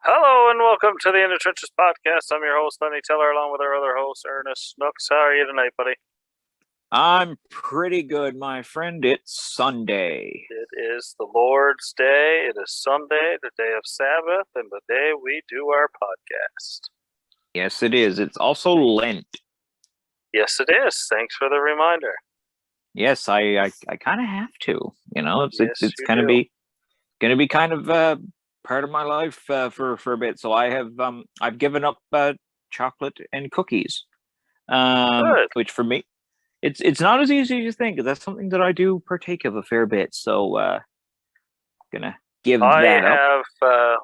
Hello and welcome to the In the Trenches podcast. I'm your host, Lenny Tiller, along with our other host, Ernest Snooks. How are you tonight, buddy? I'm pretty good, my friend. It's Sunday. It is the Lord's Day. It is Sunday, the day of Sabbath, and the day we do our podcast. Yes, it is. It's also Lent. Yes, it is. Thanks for the reminder. Yes, I kind of have to. It's Yes, it's you gonna do. be kind of part of my life for a bit. So I've given up chocolate and cookies. Good. Which for me it's not as easy as you think. That's something that I do partake of a fair bit. So gonna give I that up. have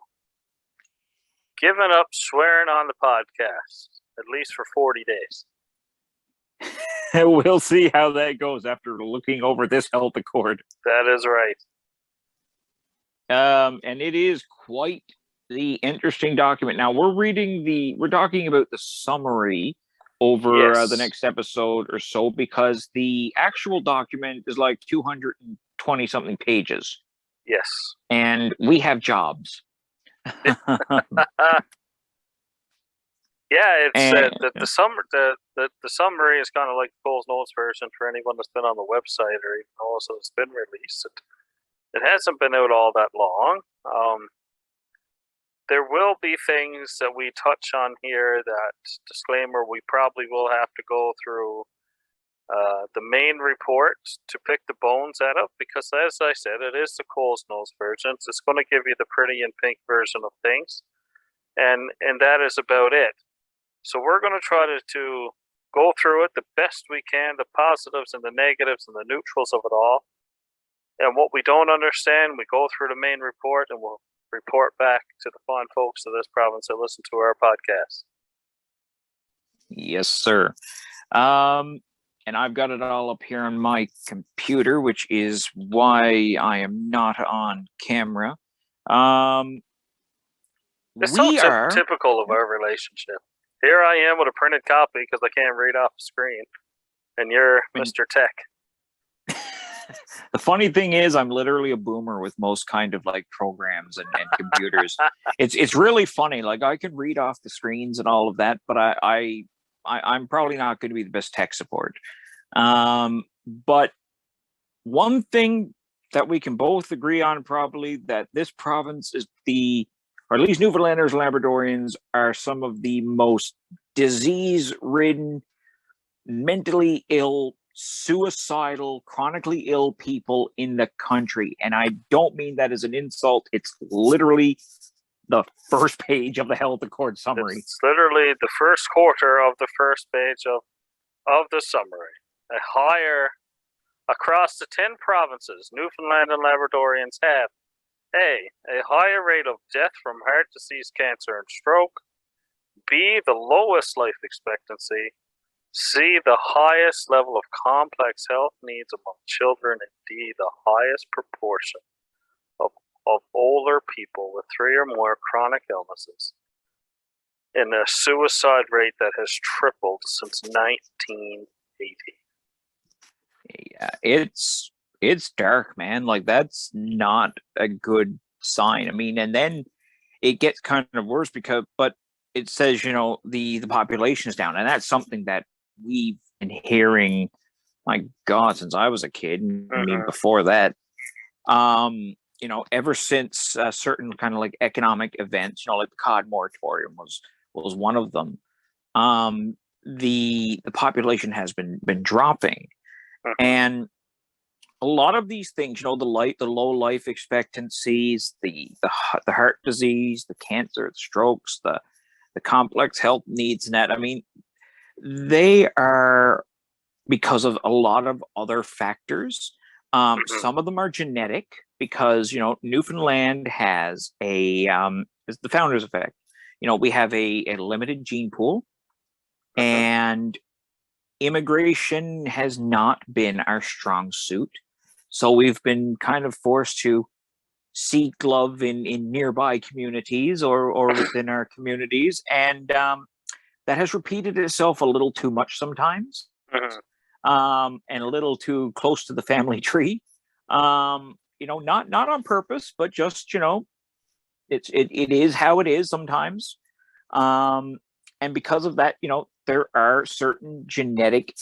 given up swearing on the podcast, at least for 40 days. We'll see how that goes after looking over this health accord. That is right. And it is quite the interesting document. Now we're talking about the summary over Yes. the next episode or so, because the actual document is like 220 something pages, Yes. and we have jobs. Yeah, it's And the summary is kind of like the Cole's Notes version for anyone that's been on the website or even also it's been released. It hasn't been out all that long. There will be things that we touch on here that, disclaimer, we probably will have to go through the main report to pick the bones out of, because as I said, it is the Cole's Notes version. So it's going to give you the pretty and pink version of things, and that is about it. So we're going to try to go through it the best we can, the positives and the negatives and the neutrals of it all. And what we don't understand, we go through the main report and we'll report back to the fine folks of this province that listen to our podcast. yes, sir. And I've got it all up here on my computer, which is why I am not on camera. It's We so are typical of our relationship. Here I am with a printed copy because I can't read off the screen, and you're Mr. Tech. The funny thing is, I'm literally a boomer with most kind of like programs and computers. It's really funny. Like, I can read off the screens and all of that, but I'm probably not going to be the best tech support. But one thing that we can both agree on, probably, that this province is or at least Newfoundlanders, Labradorians are some of the most disease-ridden, mentally ill, suicidal, chronically ill people in the country. And I don't mean that as an insult. It's literally the first page of the health accord summary. It's literally the first quarter of the first page of the summary. Across the 10 provinces, Newfoundland and Labradorians have A, a higher rate of death from heart disease, cancer, and stroke. B, the lowest life expectancy. C, the highest level of complex health needs among children. And D, the highest proportion of older people with 3 or more chronic illnesses, in a suicide rate that has tripled since 1980. Yeah, it's dark, man. Like, that's not a good sign. I mean, and then it gets kind of worse but it says, the population is down, and that's something that we've been hearing, my God, since I was a kid. I mean, before that, ever since certain kind of like economic events, like the cod moratorium was one of them. The population has been dropping, and a lot of these things, the low life expectancies, the heart disease, the cancer, the strokes, the complex health needs, and that, I mean, they are because of a lot of other factors. Some of them are genetic, because Newfoundland has is the founder's effect. We have a limited gene pool, and immigration has not been our strong suit. So we've been kind of forced to seek love in nearby communities or within our communities, and that has repeated itself a little too much sometimes, and a little too close to the family tree. Not on purpose, but just it is how it is sometimes. And because of that, there are certain genetic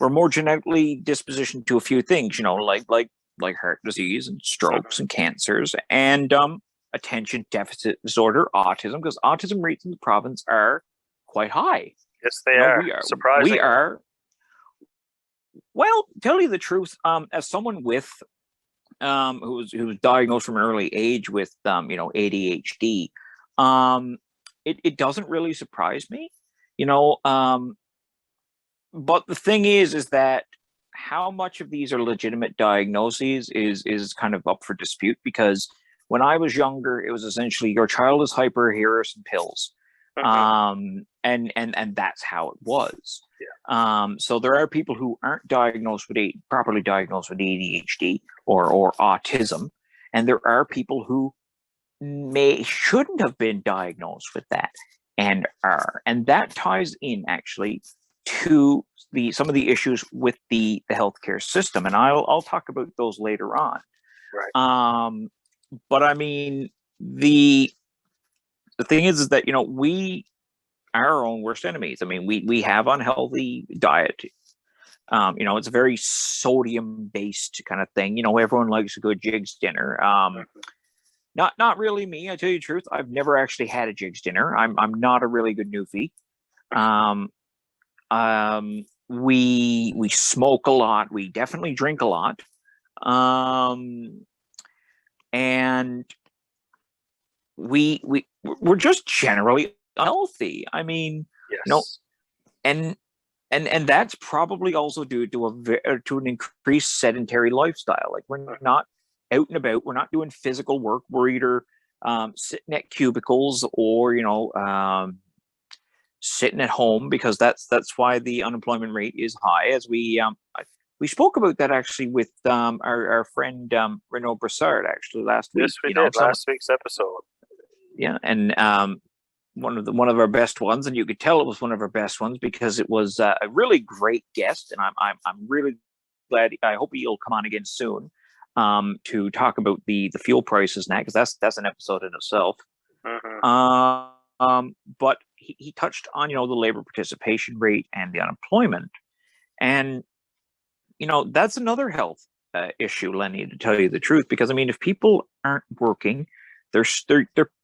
we're more genetically dispositioned to a few things, like heart disease and strokes and cancers and attention deficit disorder, autism, because autism rates in the province are quite high. Yes, they are. We Surprisingly. are. Well, tell you the truth, as someone with who was diagnosed from an early age with ADHD, it doesn't really surprise me, but the thing is that how much of these are legitimate diagnoses is kind of up for dispute, because when I was younger, it was essentially your child is hyper, here are some pills. And that's how it was. Yeah. So there are people who aren't properly diagnosed with ADHD or autism, and there are people who shouldn't have been diagnosed with that and are, and that ties in actually to some of the issues with the healthcare system, and I'll talk about those later on. Right. But I mean, the thing is that we are our own worst enemies. I mean, we have unhealthy diet. It's a very sodium based kind of thing. Everyone likes a good Jigs dinner. Not really me. I tell you the truth. I've never actually had a Jigs dinner. I'm not a really good newfie. We smoke a lot. We definitely drink a lot. And we're just generally healthy. I mean, yes. And that's probably also due to an increased sedentary lifestyle. Like, we're not out and about. We're not doing physical work. We're either sitting at cubicles or sitting at home, because that's why the unemployment rate is high. As we spoke about that actually with our friend Renaud Brassard actually last week. Yes, we did last week's episode. Yeah, and one of our best ones, and you could tell it was one of our best ones because it was a really great guest, and I'm really glad. I hope he'll come on again soon to talk about the fuel prices now, because that's an episode in itself. But he touched on the labor participation rate and the unemployment, and that's another health issue, Lenny, to tell you the truth, because I mean, if people aren't working, they're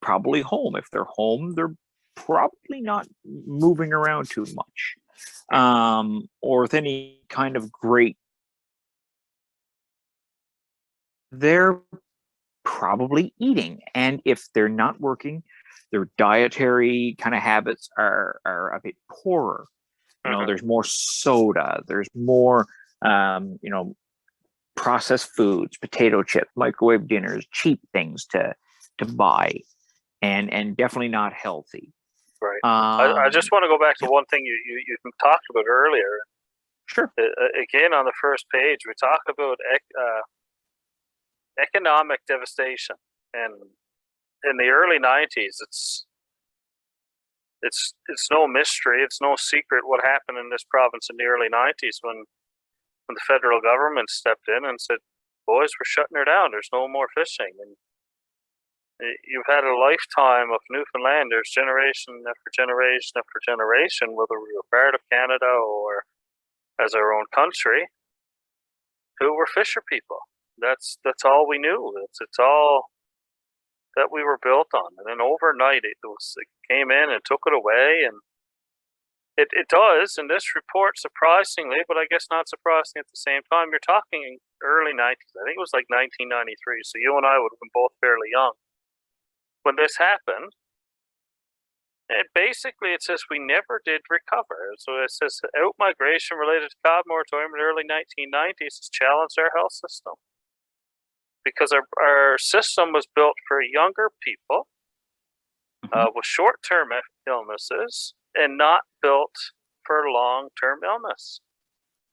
probably home. If they're home, they're probably not moving around too much, or with any kind of great. They're probably eating, and if they're not working, their dietary kind of habits are a bit poorer. There's more soda, there's more processed foods, potato chips, microwave dinners, cheap things to buy, and definitely not healthy. Right. I just want to go back to one thing you talked about earlier. Sure. Again, on the first page, we talk about economic devastation, and in the early '90s, it's no mystery, it's no secret what happened in this province in the early '90s when the federal government stepped in and said, "Boys, we're shutting her down. There's no more fishing." And you've had a lifetime of Newfoundlanders, generation after generation after generation, whether we were part of Canada or as our own country, who were fisher people. That's all we knew. It's all that we were built on. And then overnight, it came in and took it away, and it does. In this report, surprisingly, but I guess not surprising at the same time, you're talking early '90s. I think it was like 1993. So you and I would have been both fairly young when this happened. And basically, it says we never did recover. So it says out migration related to cod moratorium in the early 1990s has challenged our health system, because our system was built for younger people with short-term illnesses, and not built for long-term illness.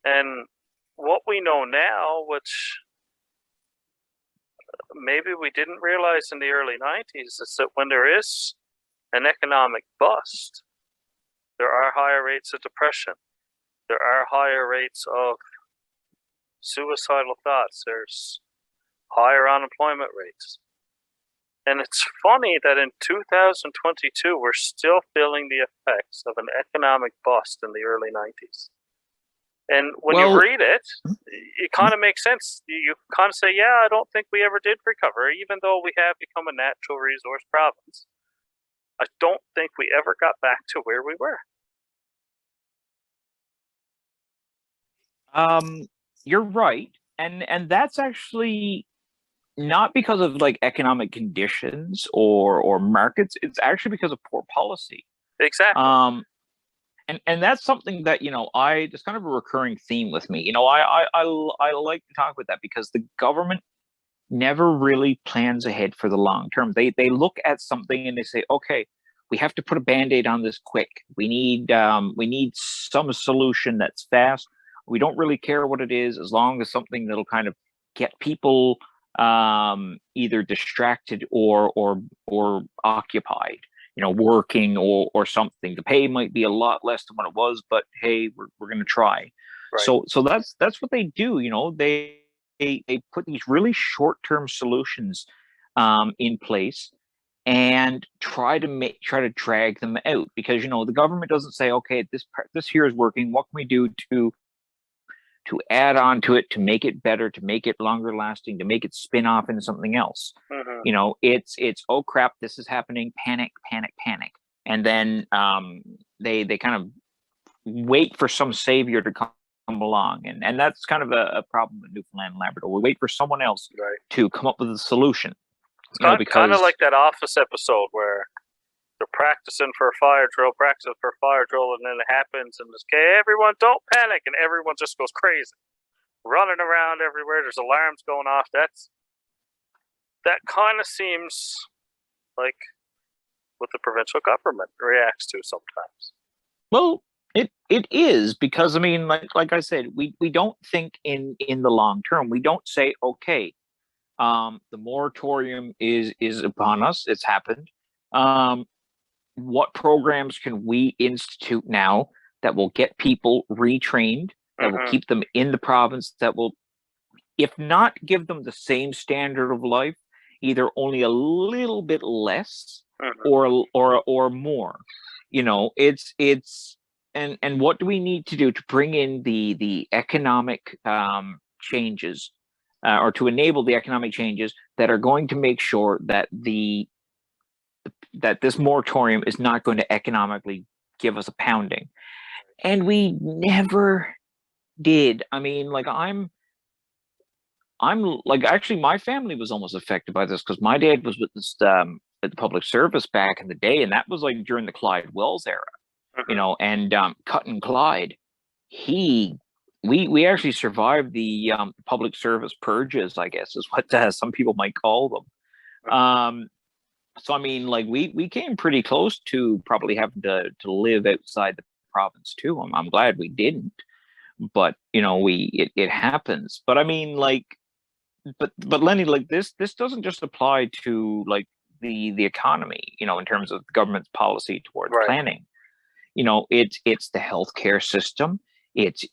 And what we know now, which maybe we didn't realize in the early '90s, is that when there is an economic bust, there are higher rates of depression. There are higher rates of suicidal thoughts. There's higher unemployment rates. And it's funny that in 2022, we're still feeling the effects of an economic bust in the early 90s. And when you Well, read it, it kind of makes sense. You kind of say, yeah, I don't think we ever did recover, even though we have become a natural resource province. I don't think we ever got back to where we were. you're right, and that's actually not because of like economic conditions or markets. It's actually because of poor policy. Exactly. Um, and that's something that I it's kind of a recurring theme with me. I like to talk about that because the government never really plans ahead for the long term. They look at something and they say, okay, we have to put a band-aid on this quick. We need some solution that's fast. We don't really care what it is, as long as something that'll kind of get people either distracted or occupied, working or something. The pay might be a lot less than what it was, but hey, we're going to try. Right. So that's what they do. They put these really short-term solutions in place and try to drag them out, because the government doesn't say, okay, this here is working, what can we do to add on to it, to make it better, to make it longer lasting, to make it spin off into something else. Mm-hmm. It's oh crap, this is happening, panic, panic, panic. And then they kind of wait for some savior to come along, and that's kind of a problem in Newfoundland and Labrador. We wait for someone else Right. to come up with a solution. It's kind of Because like that Office episode where they're practicing for a fire drill, and then it happens, and it's, okay, everyone, don't panic, and everyone just goes crazy, running around everywhere. There's alarms going off. That kind of seems like what the provincial government reacts to sometimes. well, it is, because I mean, like I said, we don't think in the long term. We don't say, okay, the moratorium is upon us. It's happened. What programs can we institute now that will get people retrained, that will Mm-hmm. keep them in the province, that will, if not give them the same standard of life, either only a little bit less Mm-hmm. or more. It's and what do we need to do to bring in the economic changes, or to enable the economic changes that are going to make sure that this moratorium is not going to economically give us a pounding. And we never did. I mean, like I'm like, actually, my family was almost affected by this, because my dad was with this at the public service back in the day, and that was like during the Clyde Wells era, Mm-hmm. and Cut and Clyde. He we actually survived the public service purges, I guess is what some people might call them. So I mean, like we came pretty close to probably having to live outside the province too. I'm glad we didn't, but it happens. But I mean, like, but Lenny, like this doesn't just apply to like the economy, in terms of the government's policy towards Right. planning. It's the healthcare system, it's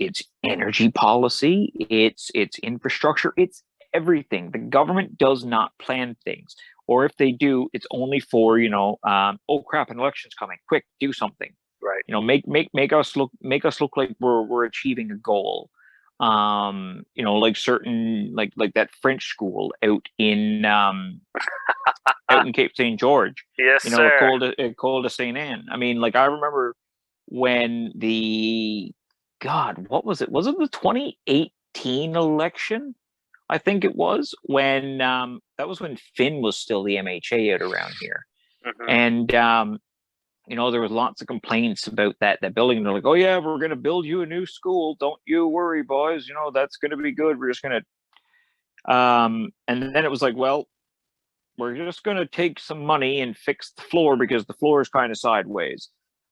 energy policy, it's infrastructure, it's everything. The government does not plan things, or if they do, it's only for oh crap, an election's coming, quick, do something. Right. Make us look like we're achieving a goal. Like certain like that French school out in Cape St. George, Yes, at sir. Col de Saint Anne. I mean, like I remember when the God, what was it? Was it the 2018 election? I think it was when that was when Finn was still the MHA out around here, Mm-hmm. and there was lots of complaints about that building. They're like, oh yeah, we're going to build you a new school. Don't you worry, boys. That's going to be good. We're just going to. And then it was like, well, we're just going to take some money and fix the floor because the floor is kind of sideways.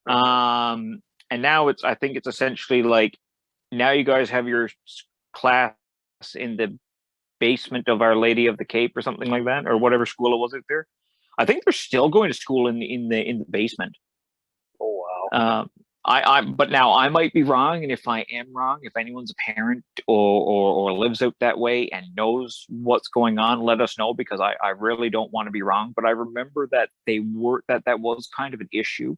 Mm-hmm. And now I think it's essentially like, now you guys have your class in the basement of Our Lady of the Cape or something like that, or whatever school it was out there. I think they're still going to school in the basement. Oh wow. but now I might be wrong, and if I am wrong, if anyone's a parent or lives out that way and knows what's going on, let us know, because I really don't want to be wrong. But I remember that that was kind of an issue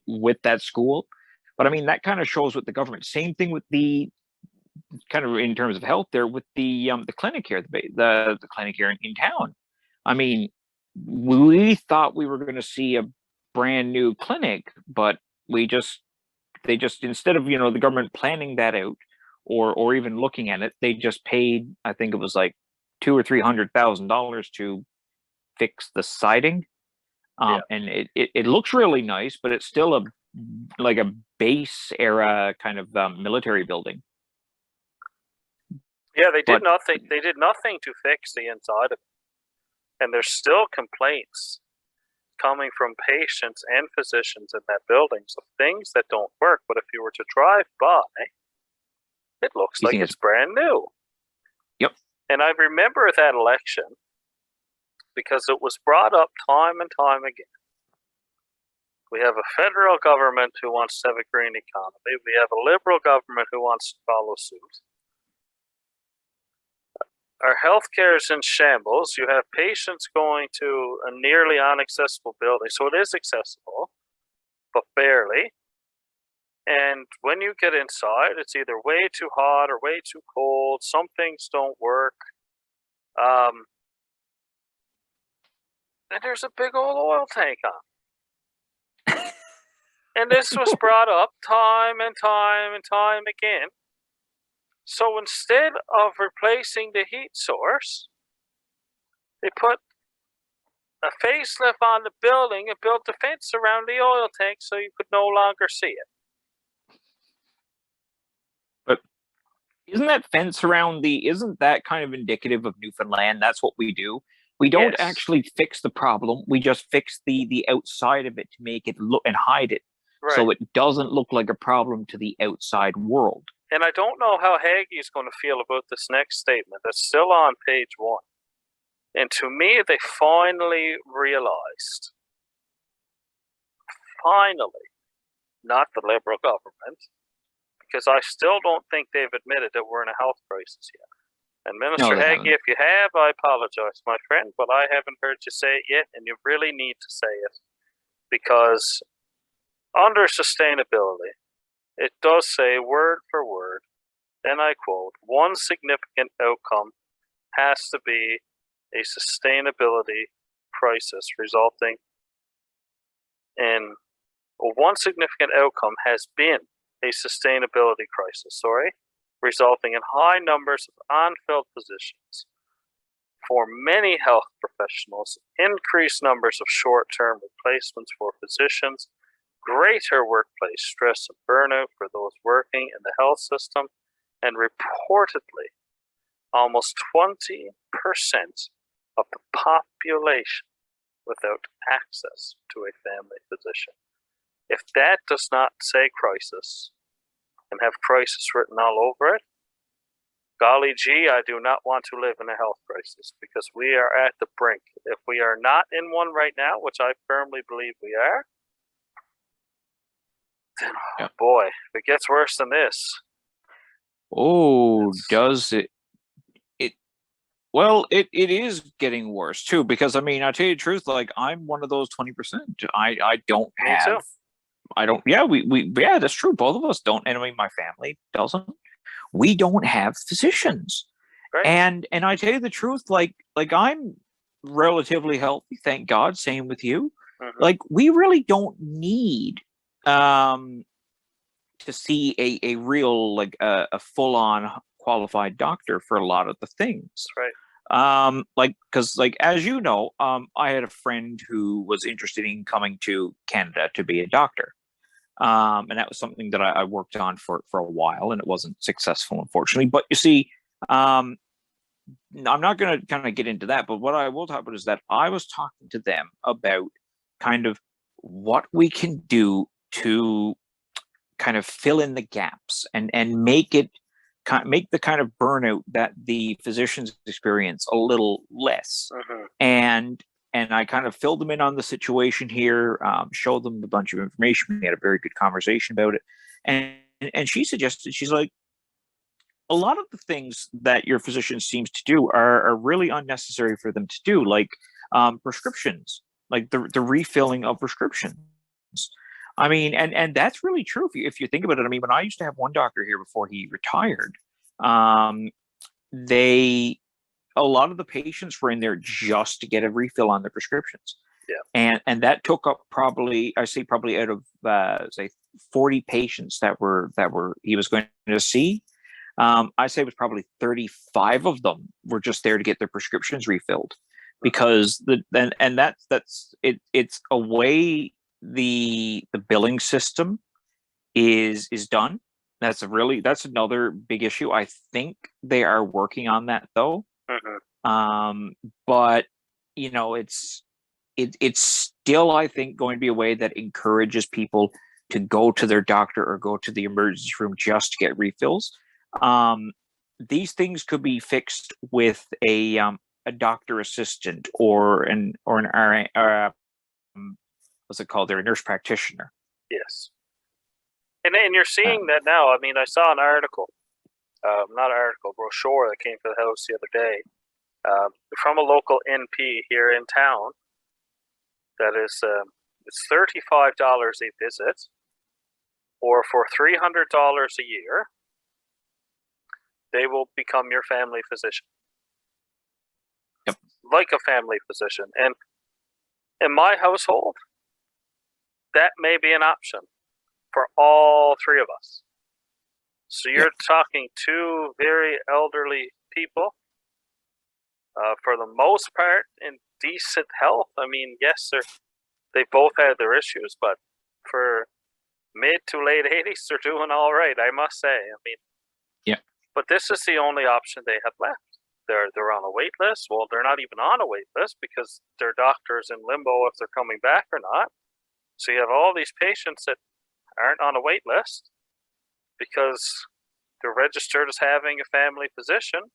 with that school. But I mean, that kind of shows what the government. Same thing with the kind of in terms of health there with the clinic here, the clinic here in town. I mean, we thought we were going to see a brand new clinic, but they just instead of the government planning that out or even looking at it, they just paid, I think it was like $200,000 or $300,000 to fix the siding. And it looks really nice, but it's still like a base era kind of military building. Yeah, they did nothing. They did nothing to fix the inside of it, and there's still complaints coming from patients and physicians in that building of things that don't work. But if you were to drive by, it looks like it's brand new. Yep. And I remember that election because it was brought up time and time again. We have a federal government who wants to have a green economy. We have a liberal government who wants to follow suit. Our healthcare is in shambles. You have patients going to a nearly inaccessible building. So it is accessible, but barely. And when you get inside, it's either way too hot or way too cold. Some things don't work. And there's a big old oil tank on. And this was brought up time and time and time again. So instead of replacing the heat source, they put a facelift on the building and built a fence around the oil tank so you could no longer see it. But isn't that fence around isn't that kind of indicative of Newfoundland? That's what we do. We don't actually fix the problem. We just fix the outside of it to make it look and hide it. Right. So it doesn't look like a problem to the outside world. And I don't know how Haggie's going to feel about this next statement that's still on page 1. And to me, they finally realized, not the Liberal government, because I still don't think they've admitted that we're in a health crisis yet. And Minister Haggie, if you have, I apologize, my friend, but I haven't heard you say it yet, and you really need to say it. Because under sustainability, it does say word for word, and I quote, one significant outcome has to be a sustainability crisis resulting in, one significant outcome has been a sustainability crisis, resulting in high numbers of unfilled positions for many health professionals, increased numbers of short-term replacements for physicians, greater workplace stress and burnout for those working in the health system, and reportedly, almost 20% of the population without access to a family physician. If that does not say crisis and have crisis written all over it, golly gee, I do not want to live in a health crisis, because we are at the brink. If we are not in one right now, which I firmly believe we are, then, boy, if it gets worse than this. Does it? Well, it is getting worse too, because I mean, I'll tell you the truth, like I'm one of those 20%. I don't have. Me too. I don't. Yeah, yeah, that's true. Both of us don't. And I mean, my family doesn't. We don't have physicians. Right. And I tell you the truth, like I'm relatively healthy, thank God. Same with you. Mm-hmm. Like we really don't need to see a real like a full on qualified doctor for a lot of the things. Right. Like because like as you know, I had a friend who was interested in coming to Canada to be a doctor. And that was something that I worked on for a while, and it wasn't successful, unfortunately. But you see, I'm not going to kind of get into that. But what I will talk about is that I was talking to them about kind of what we can do to kind of fill in the gaps and make the kind of burnout that the physicians experience a little less. Mm-hmm. And I kind of filled them in on the situation here, showed them a bunch of information. We had a very good conversation about it, and she suggested, she's like, a lot of the things that your physician seems to do are really unnecessary for them to do, like prescriptions, like the refilling of prescriptions. I mean, and that's really true if you think about it. I mean, when I used to have one doctor here before he retired, um, they a lot of the patients were in there just to get a refill on their prescriptions. Yeah. And that took up probably, I say probably out of say 40 patients that were he was going to see, I say it was probably 35 of them were just there to get their prescriptions refilled, because that's it. It's a way the billing system is done. That's another big issue. I think they are working on that though. But you know, it's still, I think, going to be a way that encourages people to go to their doctor or go to the emergency room just to get refills. These things could be fixed with a doctor assistant or an RA, what's it called? They're a nurse practitioner. Yes. And you're seeing that now. I mean, I saw an article, not an article, brochure that came to the house the other day, from a local NP here in town. That is, it's $35 a visit, or for $300 a year, they will become your family physician. Yep. Like a family physician. And in my household, that may be an option for all three of us. So you're talking two very elderly people, for the most part in decent health. I mean, yes, they both had their issues, but for mid to late 80s, they're doing all right, I must say. I mean, yeah. But this is the only option they have left. They're on a wait list. Well, they're not even on a wait list because their doctor's in limbo if they're coming back or not. So you have all these patients that aren't on a wait list because they're registered as having a family physician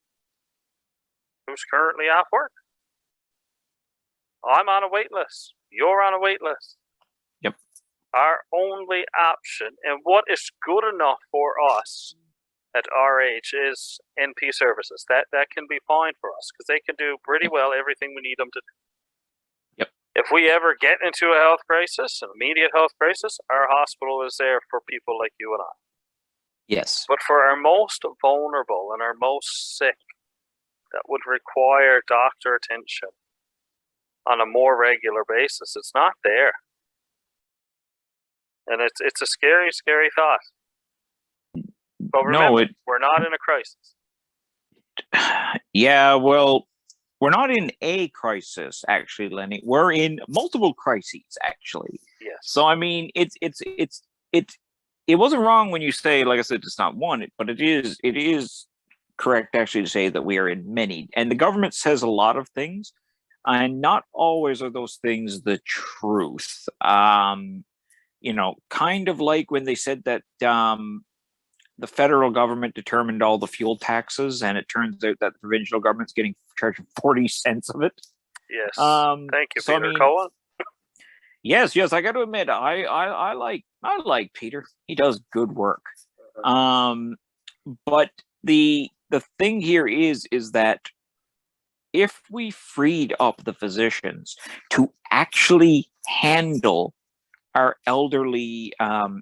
who's currently off work. I'm on a wait list. You're on a wait list. Yep. Our only option, and what is good enough for us at our age, is NP services. That can be fine for us because they can do pretty well everything we need them to do. Yep. If we ever get into a health crisis, an immediate health crisis, our hospital is there for people like you and I. Yes. But for our most vulnerable and our most sick, that would require doctor attention on a more regular basis, it's not there. And it's a scary, scary thought. But remember, we're not in a crisis. Yeah, well, we're not in a crisis, actually, Lenny. We're in multiple crises, actually. Yes. So I mean, it wasn't wrong when you say, like I said, it's not one, but it is correct actually to say that we are in many. And the government says a lot of things, and not always are those things the truth. You know, kind of like when they said that the federal government determined all the fuel taxes, and it turns out that the provincial government's getting charged 40 cents of it. Yes. Thank you, Peter Cohen. Yes, I got to admit, I like Peter. He does good work. But the thing here is that if we freed up the physicians to actually handle our elderly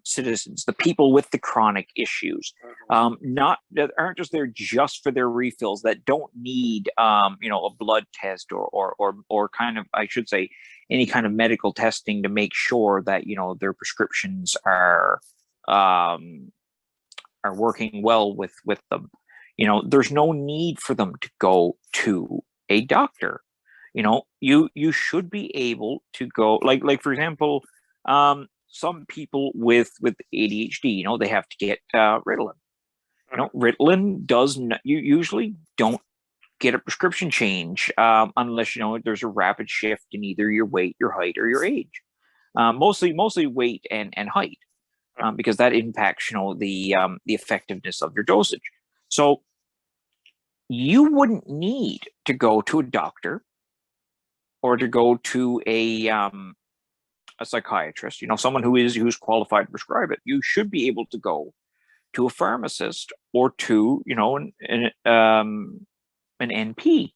citizens, the people with the chronic issues, not that aren't just there just for their refills, that don't need a blood test or kind of, I should say, any kind of medical testing to make sure that their prescriptions are working well with them. There's no need for them to go to a doctor. You should be able to go, like for example, some people with ADHD, they have to get Ritalin. Ritalin you usually don't get a prescription change unless there's a rapid shift in either your weight, your height, or your age. Mostly weight and height, because that impacts the effectiveness of your dosage. So you wouldn't need to go to a doctor or to go to a psychiatrist, someone who's qualified to prescribe it. You should be able to go to a pharmacist or to, an NP,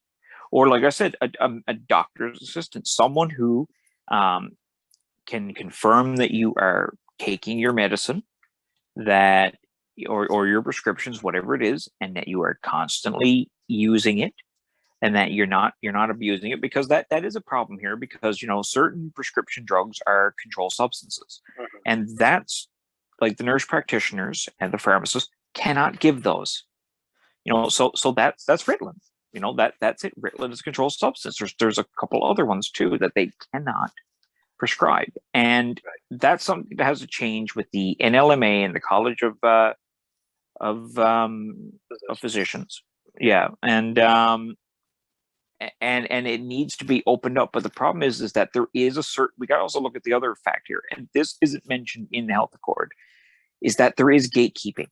or like I said, a doctor's assistant, someone who can confirm that you are taking your medicine, that or your prescriptions, whatever it is, and that you are constantly using it, and that you're not abusing it, because that is a problem here, because certain prescription drugs are controlled substances, and that's like the nurse practitioners and the pharmacists cannot give those. So that's Ritalin. That's it. Ritalin is a controlled substance. There's a couple other ones too that they cannot prescribe, and that's something that has to change with the NLMA and the College of Physicians. Yeah, and it needs to be opened up. But the problem is that there is a certain. We got to also look at the other fact here, and this isn't mentioned in the health accord, is that there is gatekeeping.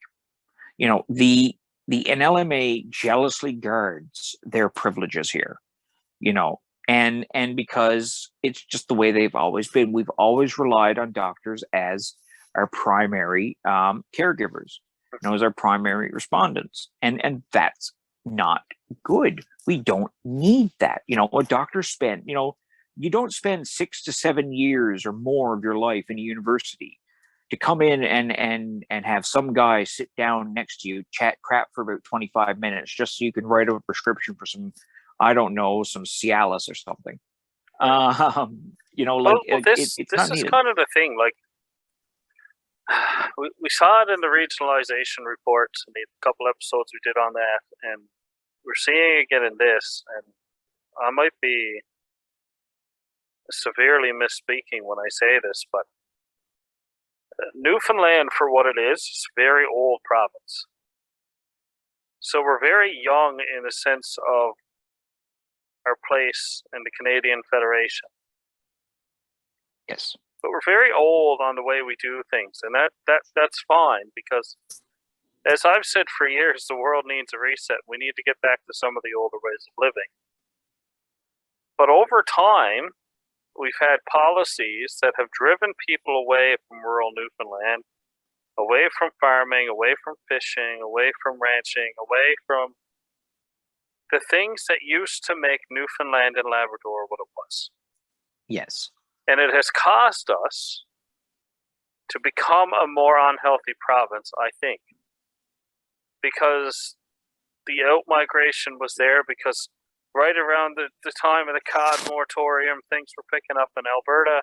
The NLMA jealously guards their privileges here, and because it's just the way they've always been. We've always relied on doctors as our primary caregivers, as our primary respondents, and that's not good. We don't need that. A doctor spent, you don't spend 6 to 7 years or more of your life in a university to come in and have some guy sit down next to you, chat crap for about 25 minutes just so you can write a prescription for some, I don't know, some Cialis or something. This is kind of the thing. Like, we saw it in the regionalization report, in the couple episodes we did on that, and we're seeing it again in this. And I might be severely misspeaking when I say this, but Newfoundland, for what it is a very old province. So we're very young in the sense of our place in the Canadian Federation. Yes. But we're very old on the way we do things, and that's fine, because as I've said for years, the world needs a reset. We need to get back to some of the older ways of living. But over time, we've had policies that have driven people away from rural Newfoundland, away from farming, away from fishing, away from ranching, away from the things that used to make Newfoundland and Labrador what it was. Yes. And it has caused us to become a more unhealthy province, I think, because the out-migration was there, because right around the time of the cod moratorium, things were picking up in Alberta,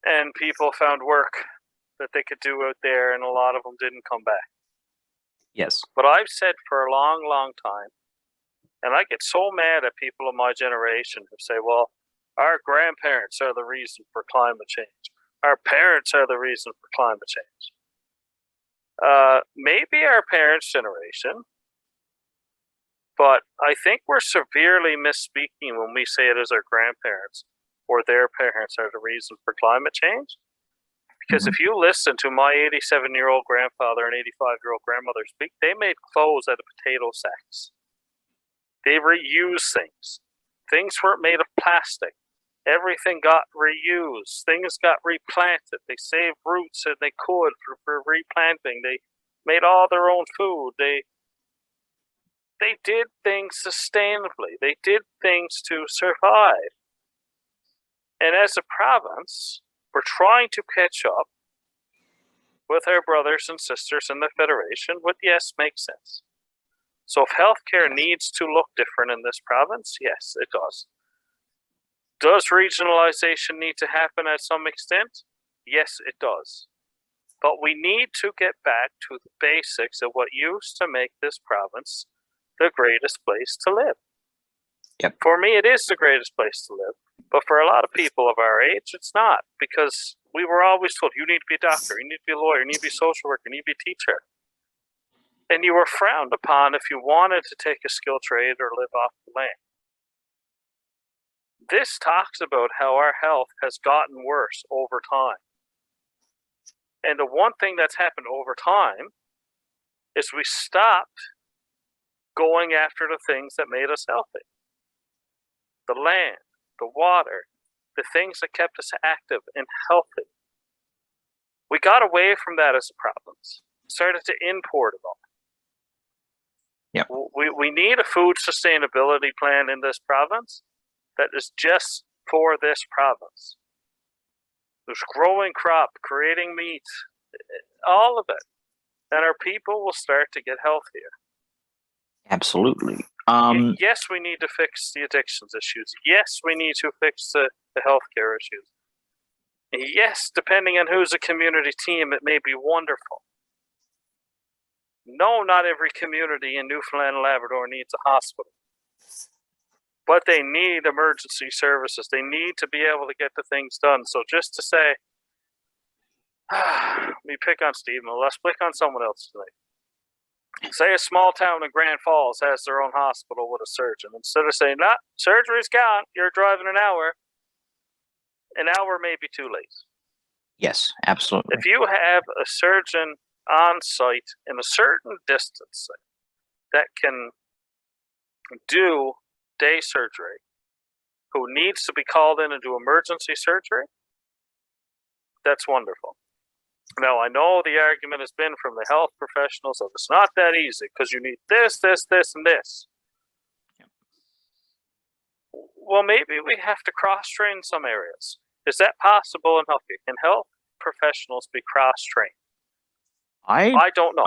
and people found work that they could do out there, and a lot of them didn't come back. Yes. But I've said for a long, long time, and I get so mad at people of my generation who say, well, our grandparents are the reason for climate change. Our parents are the reason for climate change. Maybe our parents' generation, but I think we're severely misspeaking when we say it is our grandparents or their parents are the reason for climate change. Because if you listen to my 87-year-old grandfather and 85-year-old grandmother speak, they made clothes out of potato sacks. They reused things. Things weren't made of plastic. Everything got reused. Things got replanted. They saved roots that they could for replanting. They made all their own food. They did things sustainably. They did things to survive. And as a province, we're trying to catch up with our brothers and sisters in the Federation, which, yes, makes sense. So if healthcare needs to look different in this province, yes, it does. Does regionalization need to happen at some extent? Yes, it does. But we need to get back to the basics of what used to make this province the greatest place to live. Yep. For me, it is the greatest place to live. But for a lot of people of our age, it's not. Because we were always told, you need to be a doctor, you need to be a lawyer, you need to be a social worker, you need to be a teacher. And you were frowned upon if you wanted to take a skilled trade or live off the land. This talks about how our health has gotten worse over time. And the one thing that's happened over time is we stopped going after the things that made us healthy. the land, the water, the things that kept us active and healthy. We got away from that as a province, started to import it all. Yep. We need a food sustainability plan in this province that is just for this province. There's growing crop, creating meat, all of it. And our people will start to get healthier. Absolutely. Yes, we need to fix the addictions issues. Yes, we need to fix the healthcare issues. Yes, depending on who's a community team, it may be wonderful. No, not every community in Newfoundland and Labrador needs a hospital. But they need emergency services. They need to be able to get the things done. So just to say, we pick on Stephen, let's pick on someone else tonight. Say a small town in Grand Falls has their own hospital with a surgeon. Instead of saying, nah, surgery's gone, you're driving an hour may be too late. Yes, absolutely. If you have a surgeon on site in a certain distance that can do day surgery, who needs to be called in and do emergency surgery, that's wonderful. Now, I know the argument has been from the health professionals that it's not that easy because you need this, this, this, and this. Yep. Well, maybe we have to cross-train some areas. Is that possible in healthcare? Can health professionals be cross-trained? I don't know.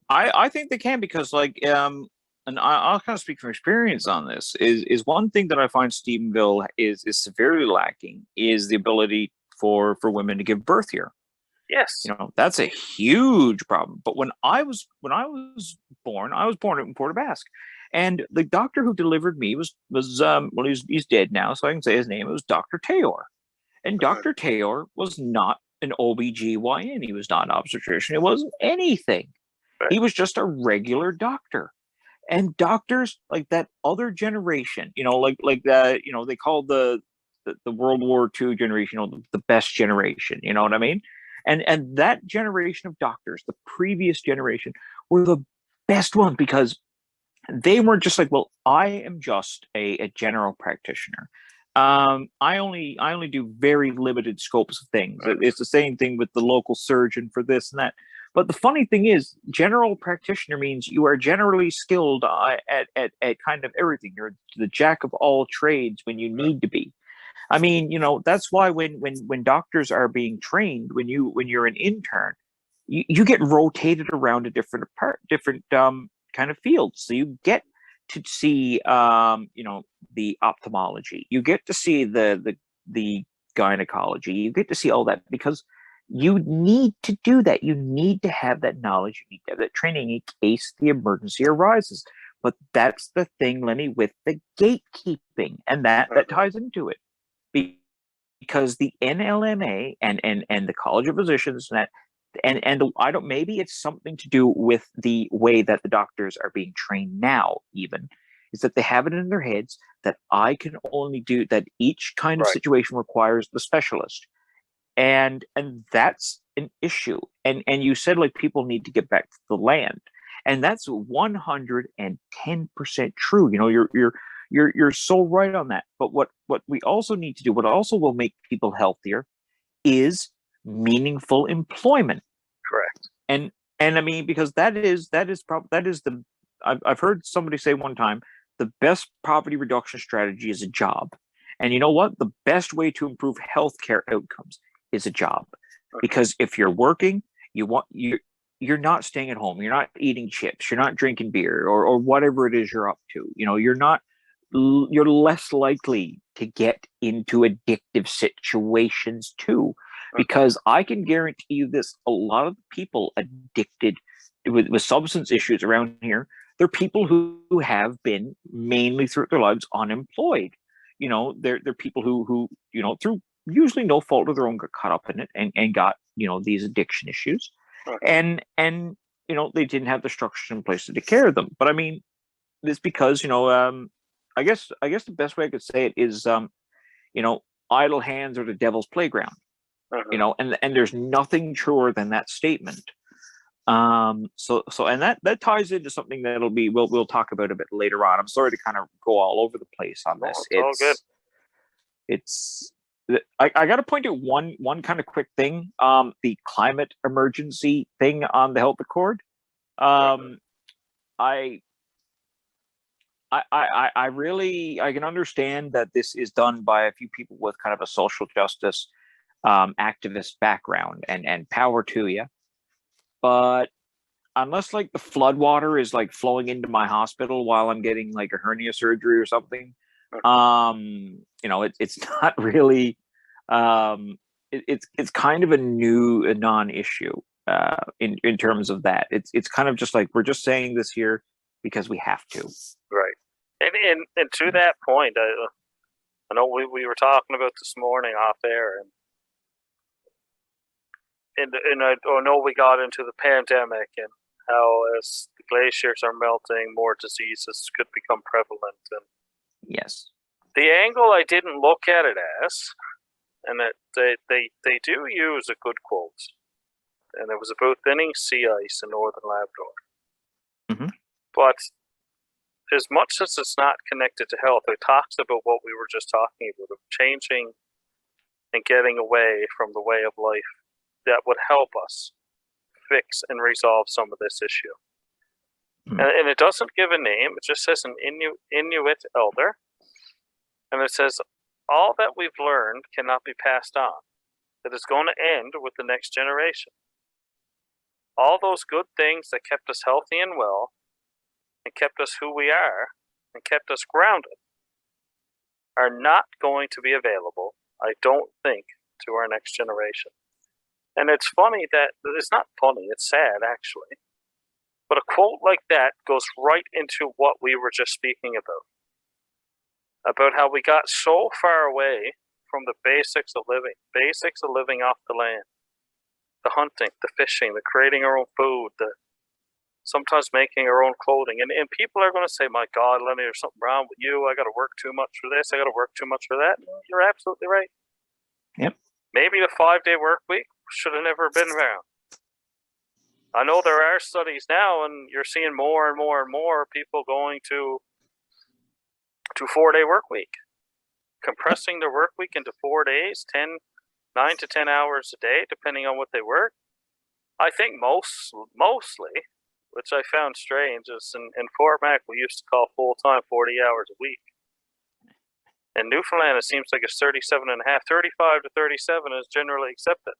I think they can, because and I'll kind of speak from experience on this, is one thing that I find Stephenville is severely lacking is the ability for women to give birth here. Yes. That's a huge problem. But when I was born in Port aux Basques, and the doctor who delivered me was he's dead now, so I can say his name. It was Dr. Taylor. And Dr. Taylor was not an OBGYN. He was not an obstetrician. It wasn't anything. Right. He was just a regular doctor. And doctors like that other generation, they called the World War II generation, the best generation. You know what I mean? And that generation of doctors, the previous generation, were the best one, because they weren't just like, well, I am just a general practitioner. I only do very limited scopes of things. It's the same thing with the local surgeon for this and that. But the funny thing is, general practitioner means you are generally skilled at kind of everything. You're the jack of all trades when you need to be. I mean, that's why when doctors are being trained, when you're an intern, you get rotated around a different kind of fields. So you get to see the ophthalmology, you get to see the gynecology, you get to see all that, because you need to do that. You need to have that knowledge, you need to have that training in case the emergency arises. But that's the thing, Lenny, with the gatekeeping, and that ties into it, because the NLMA and the College of Physicians and I don't, maybe it's something to do with the way that the doctors are being trained now, even, is that they have it in their heads that I can only do that. Each kind of situation requires the specialist. And that's an issue. And you said, like, people need to get back to the land. And that's 110% true. You're so right on that. But what we also need to do, what also will make people healthier, is meaningful employment. Correct. And I mean, because I've heard somebody say one time, the best poverty reduction strategy is a job. And you know what? The best way to improve healthcare outcomes is a job. Because if you're working, you're not staying at home, you're not eating chips, you're not drinking beer or whatever it is you're up to. You're less likely to get into addictive situations too. Because I can guarantee you this, a lot of people addicted with substance issues around here, they're people who have been mainly throughout their lives unemployed. They're people who through usually no fault of their own, got caught up in it and got, these addiction issues. And they didn't have the structures in place to take care of them. But I mean, it's because, I guess the best way I could say it is, idle hands are the devil's playground. And there's nothing truer than that statement. And that ties into something that'll be we'll talk about a bit later on. I'm sorry to kind of go all over the place on No, this. it's all good. It's I got to point out one kind of quick thing. The climate emergency thing on the health accord. I really I can understand that this is done by a few people with kind of a social justice activist background, and power to you. But unless like the flood water is like flowing into my hospital while I'm getting like a hernia surgery or something, it's not really it's kind of a non-issue in terms of that. It's kind of just like we're just saying this here because we have to. Right. And to that point, I know we were talking about this morning off air, and I know we got into the pandemic and how as the glaciers are melting, more diseases could become prevalent. And yes, the angle I didn't look at it as, and that they do use a good quote, and it was about thinning sea ice in northern Labrador. Mm-hmm. But as much as it's not connected to health, it talks about what we were just talking about, of changing and getting away from the way of life that would help us fix and resolve some of this issue. And it doesn't give a name, it just says an Inuit elder. And it says, all that we've learned cannot be passed on. It is going to end with the next generation. All those good things that kept us healthy and well, and kept us who we are, and kept us grounded, are not going to be available, I don't think, to our next generation. And it's funny that, it's not funny, it's sad actually, but a quote like that goes right into what we were just speaking about how we got so far away from the basics of living off the land, the hunting, the fishing, the creating our own food, the sometimes making our own clothing. And people are going to say, my God, Lenny, there's something wrong with you. I got to work too much for this. I got to work too much for that. You're absolutely right. Yep. Maybe the 5-day work week should have never been around. I know there are studies now, and you're seeing more and more and more people going to 4-day work week, compressing their work week into 4 days, 9 to 10 hours a day, depending on what they work. I think mostly, which I found strange, is in Fort Mac we used to call full-time 40 hours a week. In Newfoundland, it seems like it's 37 and a half. 35 to 37 is generally accepted.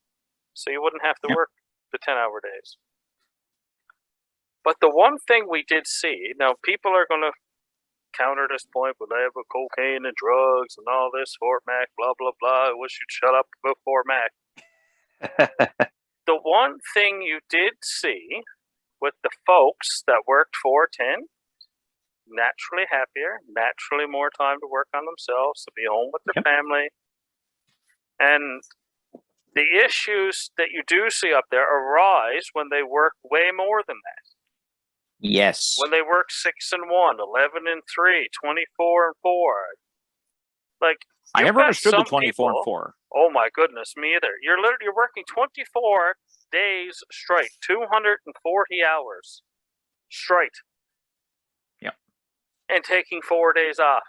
So you wouldn't have to work the 10-hour days. But the one thing we did see, now people are going to counter this point with cocaine and drugs and all this, Fort Mac, blah, blah, blah. I wish you'd shut up about Fort Mac. The one thing you did see with the folks that worked 410, naturally happier, naturally more time to work on themselves, to be home with their family. And the issues that you do see up there arise when they work way more than that. Yes. When they work 6 and 1, 11 and 3, 24 and 4. Like, I never understood the 24 and 4. Oh my goodness, me either. You're working 24 days straight, 240 hours straight. Yep. And taking 4 days off.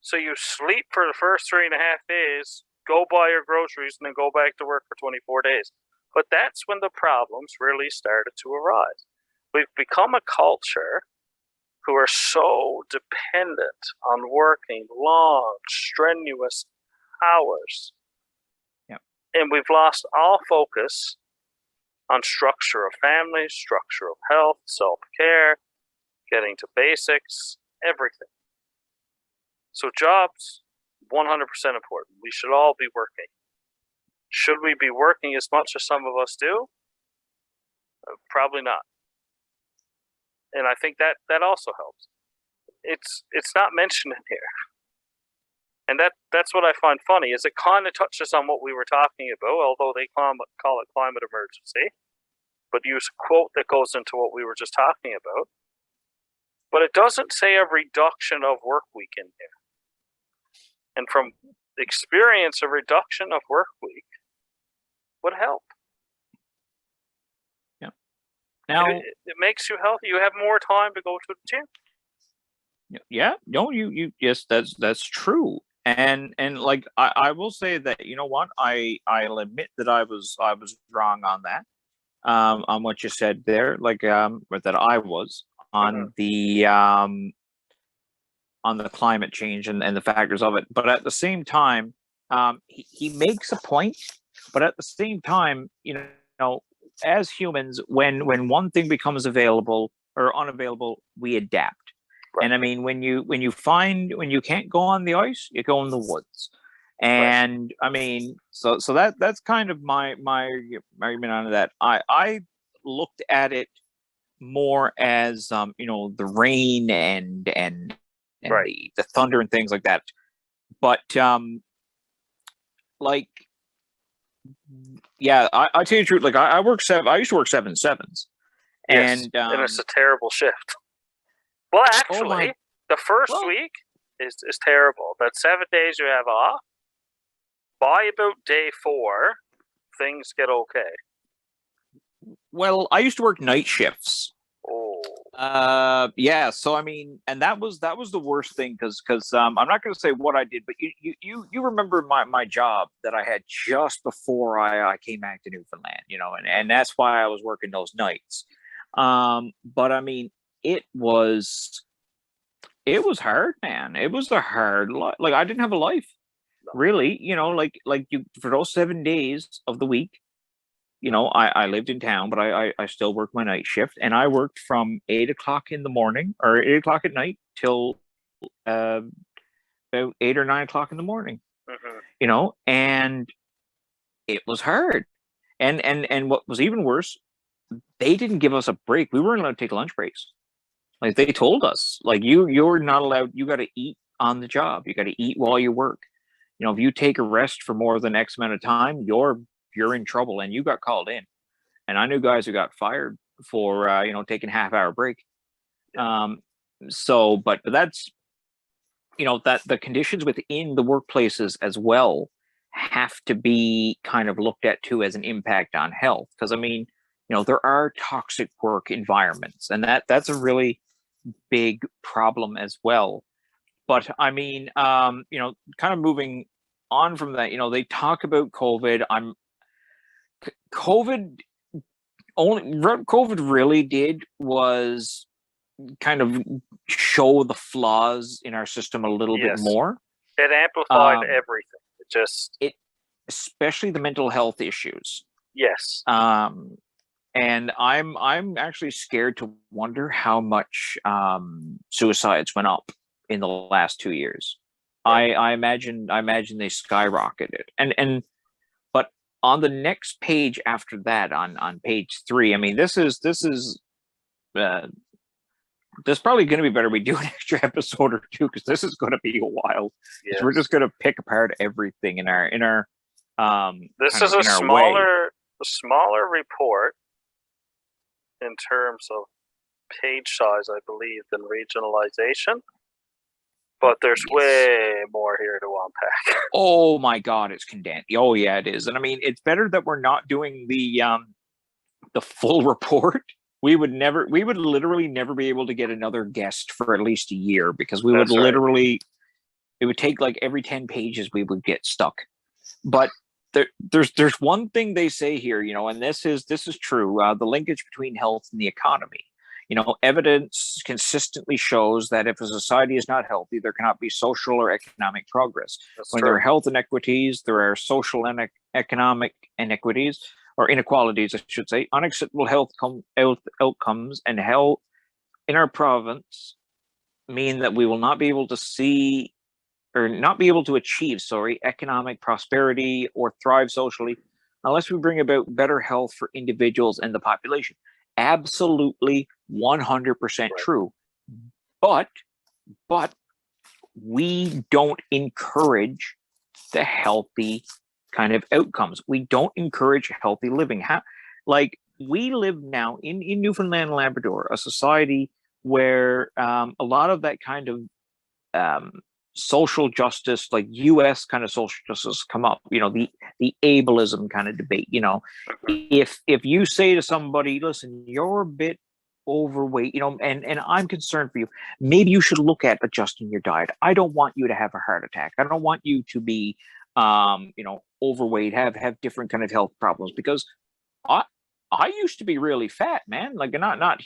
So you sleep for the first 3.5 days, go buy your groceries, and then go back to work for 24 days. But that's when the problems really started to arise. We've become a culture who are so dependent on working long, strenuous hours. Yep. And we've lost all focus on structure of family, structure of health, self-care, getting to basics, everything. So jobs, 100% important. We should all be working. Should we be working as much as some of us do? Probably not. And I think that also helps. It's not mentioned in here. And that's what I find funny, is it kind of touches on what we were talking about, although they call it climate emergency, but use a quote that goes into what we were just talking about. But it doesn't say a reduction of work week in here. And from experience, a reduction of work week would help. Yeah. Now, it makes you healthy. You have more time to go to the gym. yeah, no, yes, that's true. And like I will say that, you know what, I'll admit that I was wrong on that, on what you said there, like, or that I was Hmm. on the climate change and the factors of it. But at the same time, he makes a point. But at the same time, as humans, when one thing becomes available or unavailable, we adapt. Right, And I mean, when you can't go on the ice, you go in the woods. right, And I mean, so that's kind of my argument on that. I looked at it more as, the rain and right. the thunder and things like that. But like, yeah, I tell you the truth, like I used to work 7 sevens. Yes, And and it's a terrible shift. Well, oh my, actually, the first well, week is terrible. That 7 days you have off, by about day 4, things get okay. I used to work night shifts. Oh, Yeah, so I mean, and that was the worst thing, because I'm not going to say what I did, but you remember my job that I had just before I came back to Newfoundland, and that's why I was working those nights. But I mean, it was it was hard, man. It was a hard like, I didn't have a life, no. really, like you, for those 7 days of the week. I lived in town, but I still worked my night shift, and I worked from 8 o'clock in the morning or 8 o'clock at night till uh, about 8 or 9 o'clock in the morning. Hmm. And it was hard. And what was even worse, they didn't give us a break. We weren't allowed to take lunch breaks. Like, they told us, like, you're not allowed. You got to eat on the job. You got to eat while you work. If you take a rest for more than X amount of time, you're in trouble, and you got called in. And I knew guys who got fired for taking half-hour break. Um, but that's, that the conditions within the workplaces as well have to be kind of looked at too, as an impact on health. Because I mean, there are toxic work environments, and that's a really big problem as well. But I mean, kind of moving on from that, they talk about COVID. COVID what COVID really did was kind of show the flaws in our system a little bit Yes, more. it amplified Um, everything. It just it Especially the mental health issues. yes, And I'm actually scared to wonder how much suicides went up in the last 2 years. right. I imagine they skyrocketed. And but on the next page after that, on page 3, I mean, uh, this probably going to be better we do an extra episode or two, because this is going to be a while, because we're just Yes, going to pick apart everything in our this kind of is a in our way. smaller report in terms of page size, I believe, than regionalization. But there's Yes. way more here to unpack. Oh my God, it's condensed. Oh yeah, it is. And I mean, it's better that we're not doing the full report. We would literally never be able to get another guest for at least a year, because That's right. it would take, like, every 10 pages we would get stuck. But there's one thing they say here, and this is true. The linkage between health and the economy. Evidence consistently shows that if a society is not healthy, there cannot be social or economic progress. That's When there true. are health inequities, there are social and economic inequities, or inequalities, I should say. Unacceptable health outcomes and health in our province mean that we will not be able to see, or not be able to achieve, sorry, economic prosperity or thrive socially, unless we bring about better health for individuals and the population. Absolutely 100% Right. true. But but we don't encourage the healthy kind of outcomes. We don't encourage healthy living. Like, we live now in Newfoundland and Labrador, a society where a lot of that kind of um, social justice, like US kind of social justice come up, the ableism kind of debate, Mhm. if you say to somebody, listen, you're a bit overweight, and I'm concerned for you, maybe you should look at adjusting your diet. I don't want you to have a heart attack. I don't want you to be overweight, have different kind of health problems, because I I used to be really fat, man. Like not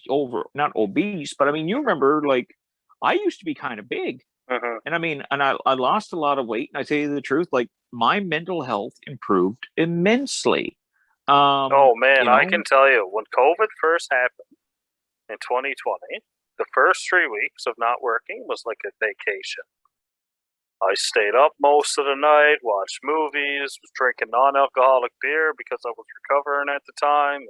obese, but I mean, you remember, like, I used to be kind of big. Mhm. And I mean, and I lost a lot of weight. And I tell you the truth, like, my mental health improved immensely. Oh man, You I know, can tell you when COVID first happened in 2020, the first 3 weeks of not working was like a vacation. I stayed up most of the night, watched movies, was drinking non-alcoholic beer because I was recovering at the time.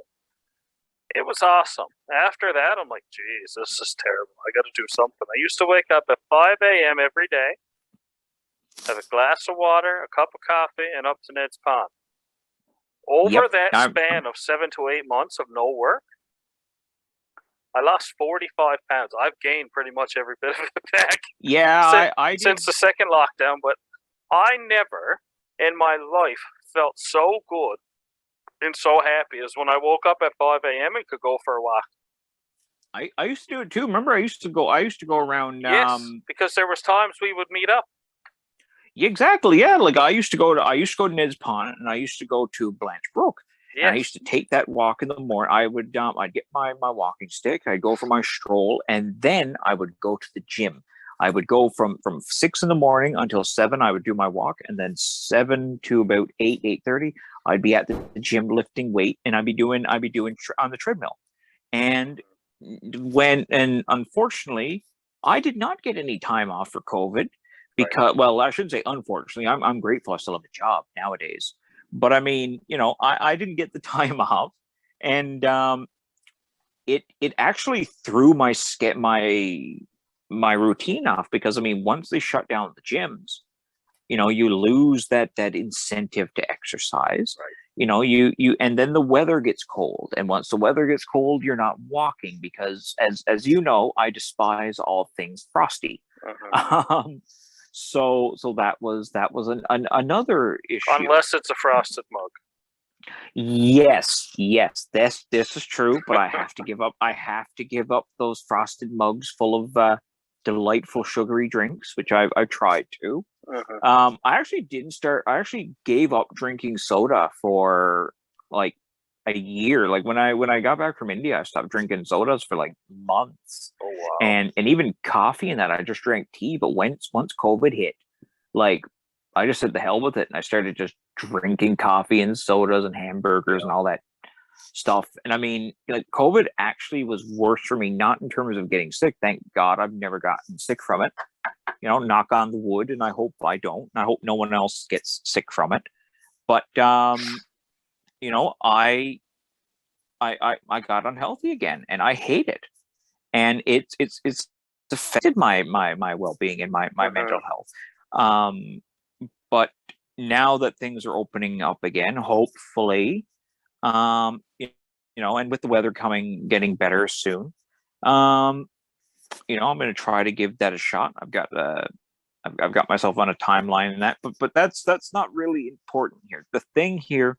It was awesome. After that, I'm like, geez, this is terrible. I got to do something. I used to wake up at 5 a.m. every day, have a glass of water, a cup of coffee, and up to Ned's Pond. Over yep. that span of 7 to 8 months of no work, I lost 45 pounds. I've gained pretty much every bit of it back Yeah, since, I did. since the second lockdown, but I never in my life felt so good and so happy as when I woke up at 5 a.m. and could go for a walk. I used to do it too. Remember, I used to go around. Yes, because there was times we would meet up. Exactly. Yeah. Like, I used to go to Ned's Pond, and I used to go to Blanche Brook. And I used Yes. to take that walk in the morning. I'd get my walking stick. I'd go for my stroll, and then I would go to the gym. I would go from 6 in the morning until 7. I would do my walk, and then 7 to about 8:30. I'd be at the gym lifting weight, and I'd be doing on the treadmill. And unfortunately, I did not get any time off for COVID, Right. because, well, I shouldn't say unfortunately. I'm grateful I still have a job nowadays. But I mean, I didn't get the time off, and it actually threw my routine off, because I mean, once they shut down the gyms, you lose that incentive to exercise. Right. You and then the weather gets cold, and once the weather gets cold, you're not walking, because, I despise all things frosty. Mhm. um so that was another issue. Unless it's a frosted mug. Yes, this is true, but I have to give up those frosted mugs full of delightful sugary drinks, which I've tried to. Mhm. I actually gave up drinking soda for like a year. Like, when I got back from India, I stopped drinking sodas for like months. Oh wow. And even coffee and that, I just drank tea. But once COVID hit, like, I just said the hell with it, and I started just drinking coffee and sodas and hamburgers Yeah. and all that stuff. And I mean, like, COVID actually was worse for me, not in terms of getting sick. Thank God I've never gotten sick from it. Knock on the wood, and I hope I don't. I hope no one else gets sick from it. But you know, I got unhealthy again, and I hate it. And it's affected my well-being and my Mhm. mental health. But now that things are opening up again, hopefully, um, you, and with the weather getting better soon, um, I'm going to try to give that a shot. I've got myself on a timeline in that, but that's not really important here. The thing here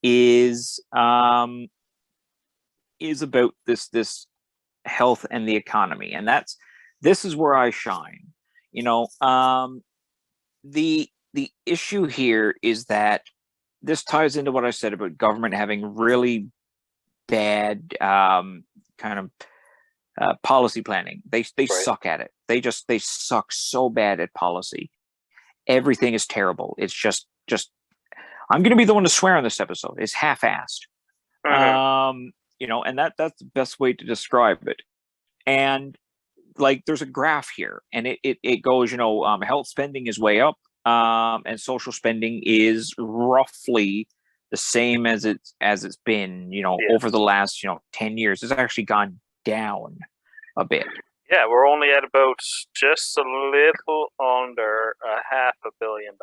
is is about this health and the economy, and this is where I shine. You know, the issue here is that this ties into what I said about government having really bad kind of policy planning. They Right. suck at it. They suck so bad at policy. Everything is terrible. It's just I'm going to be the one to swear on this episode. It's half-assed. Mhm. And that's the best way to describe it. And, like, there's a graph here, and it goes, health spending is way up, and social spending is roughly the same as it's been, over Yes. the last, 10 years. It's actually gone down a bit. Yeah, we're only at about just a little under $500 million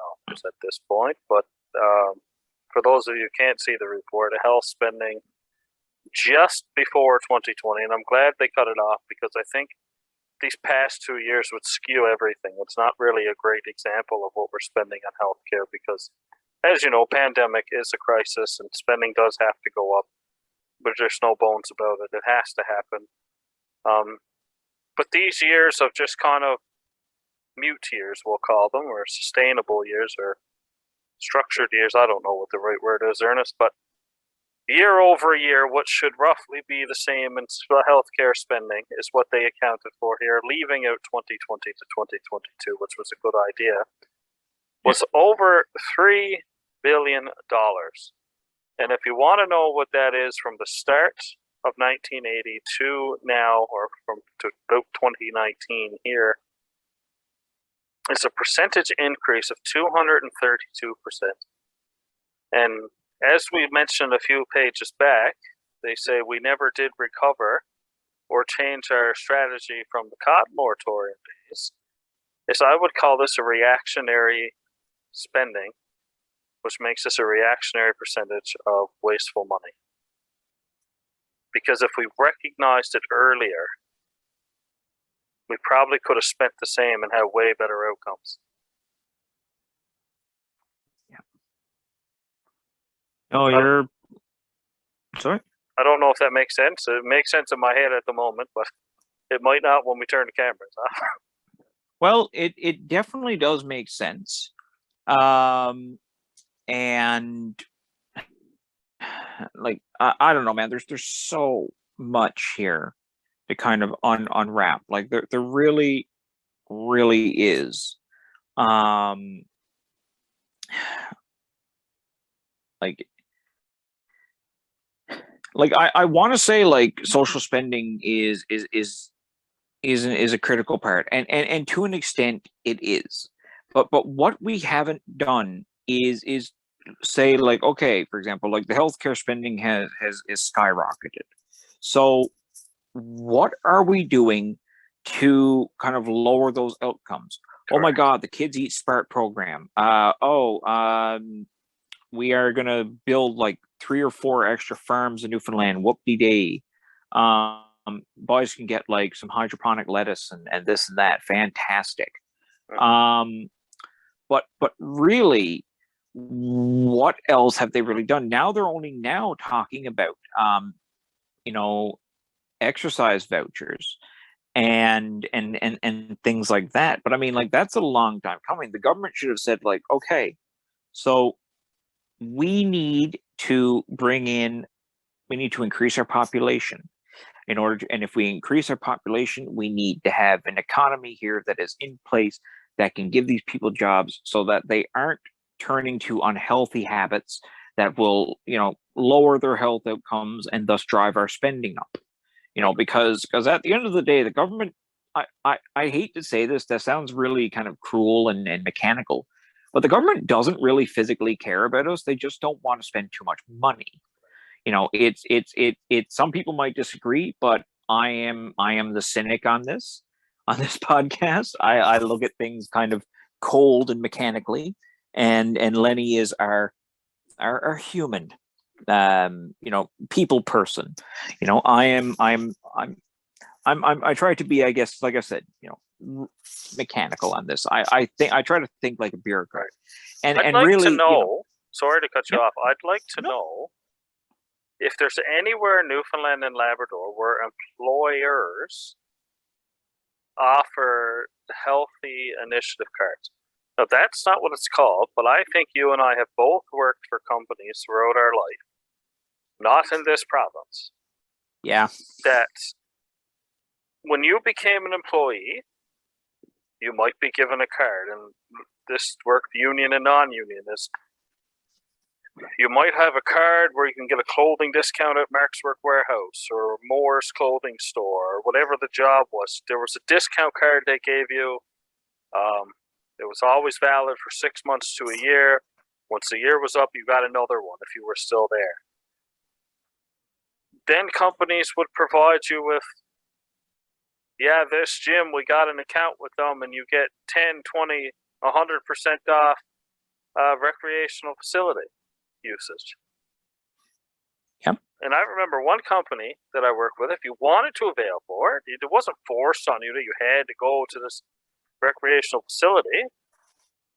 at this point. But for those of you who can't see the report, health spending just before 2020, and I'm glad they cut it off because I think these past 2 years would skew everything. It's not really a great example of what we're spending on healthcare because, as you know, pandemic is a crisis and spending does have to go up. But there's no bones about it. It has to happen. But these years of just kind of mute years, we'll call them, or sustainable years, or structured years. I don't know what the right word is, Ernest, but year over year, what should roughly be the same in healthcare spending is what they accounted for here, leaving out 2020 to 2022, which was a good idea, was over $3 billion. And if you want to know what that is from the start of 1980 to now, or from to about 2019 here, it's a percentage increase of 232%. And as we mentioned a few pages back, they say we never did recover or change our strategy from the cotton moratorium days. Is I would call this a reactionary spending, which makes this a reactionary percentage of wasteful money. Because if we recognized it earlier, we probably could have spent the same and had way better outcomes. Oh, you're sorry? I don't know if that makes sense. It makes sense in my head at the moment, but it might not when we turn the cameras off. Well, it definitely does make sense. And like I don't know, man. There's so much here to kind of unwrap. Like there really is. Like I want to say like social spending is a critical part, and to an extent it is. But what we haven't done is say like, okay, for example, like the healthcare spending has is skyrocketed. So what are we doing to kind of lower those outcomes? Correct. Oh my God, the Kids Eat Smart program. We are gonna build like 3 or 4 extra farms in Newfoundland. Whoop-de-day. Boys can get like some hydroponic lettuce and this and that. Fantastic. But really, what else have they really done? Now they're only now talking about exercise vouchers and things like that. But I mean, like, that's a long time coming. The government should have said like, okay, so we need to increase our population in order to, and if we increase our population, we need to have an economy here that is in place that can give these people jobs so that they aren't turning to unhealthy habits that will, lower their health outcomes and thus drive our spending up. Because at the end of the day, the government, I hate to say this, that sounds really kind of cruel and mechanical, but the government doesn't really physically care about us. They just don't want to spend too much money. It's some people might disagree, but I am the cynic on this podcast. I look at things kind of cold and mechanically, and Lenny is our human, people person. I try to be, I guess, like I said, mechanical on this. I try to think like a bureaucrat, and I'd like really to know. Sorry to cut you Yep. off. I'd like to know if there's anywhere in Newfoundland and Labrador where employers offer healthy initiative cards. Now, that's not what it's called, but I think you and I have both worked for companies throughout our life, not in this province. Yeah. That when you became an employee, you might be given a card, and this worked union and non-union. You might have a card where you can get a clothing discount at Mark's Work Warehouse or Moore's Clothing Store or whatever the job was. There was a discount card they gave you. It was always valid for 6 months to a year. Once the year was up, you got another one if you were still there. Then companies would provide you with, this gym, we got an account with them, and you get 10, 20, 100% off recreational facility usage. Yep. And I remember one company that I worked with, if you wanted to avail for it, it wasn't forced on you that you had to go to this recreational facility,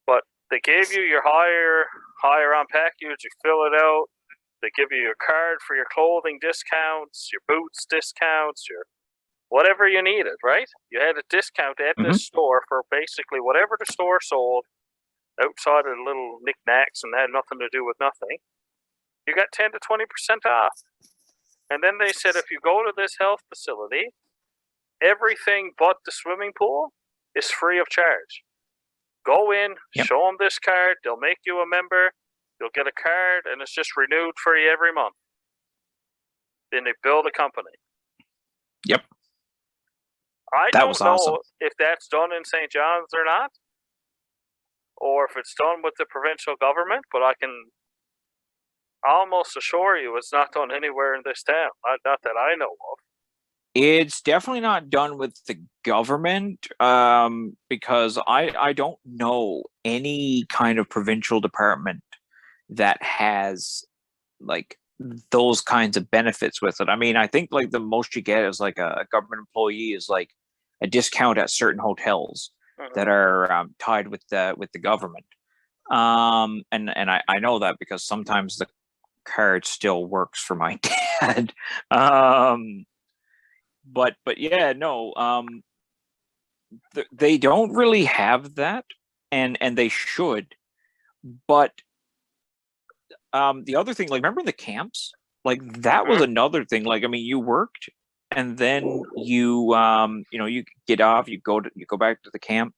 but they gave you your higher on package, you fill it out, they give you your card for your clothing discounts, your boots discounts, your whatever you needed, right? You had a discount at Mhm. this store for basically whatever the store sold outside of the little knickknacks and had nothing to do with nothing. You got 10 to 20% off. And then they said if you go to this health facility, everything but the swimming pool is free of charge. Go in, Yep. show them this card, they'll make you a member, you'll get a card, and it's just renewed for you every month. Then they build a company. Yep. I That don't was know awesome. if that's done in St. John's or not, or if it's done with the provincial government, but I can almost assure you it's not done anywhere in this town. Not that I know of. It's definitely not done with the government, because I don't know any kind of provincial department that has like those kinds of benefits with it. I mean, I think like the most you get is like a government employee is like a discount at certain hotels that are tied with the government. And I know that because sometimes the card still works for my dad. But yeah, no, they don't really have that, and they should. But the other thing, like, remember the camps? Like that was another thing. Like, I mean, you worked, and then you get off, you go back to the camp.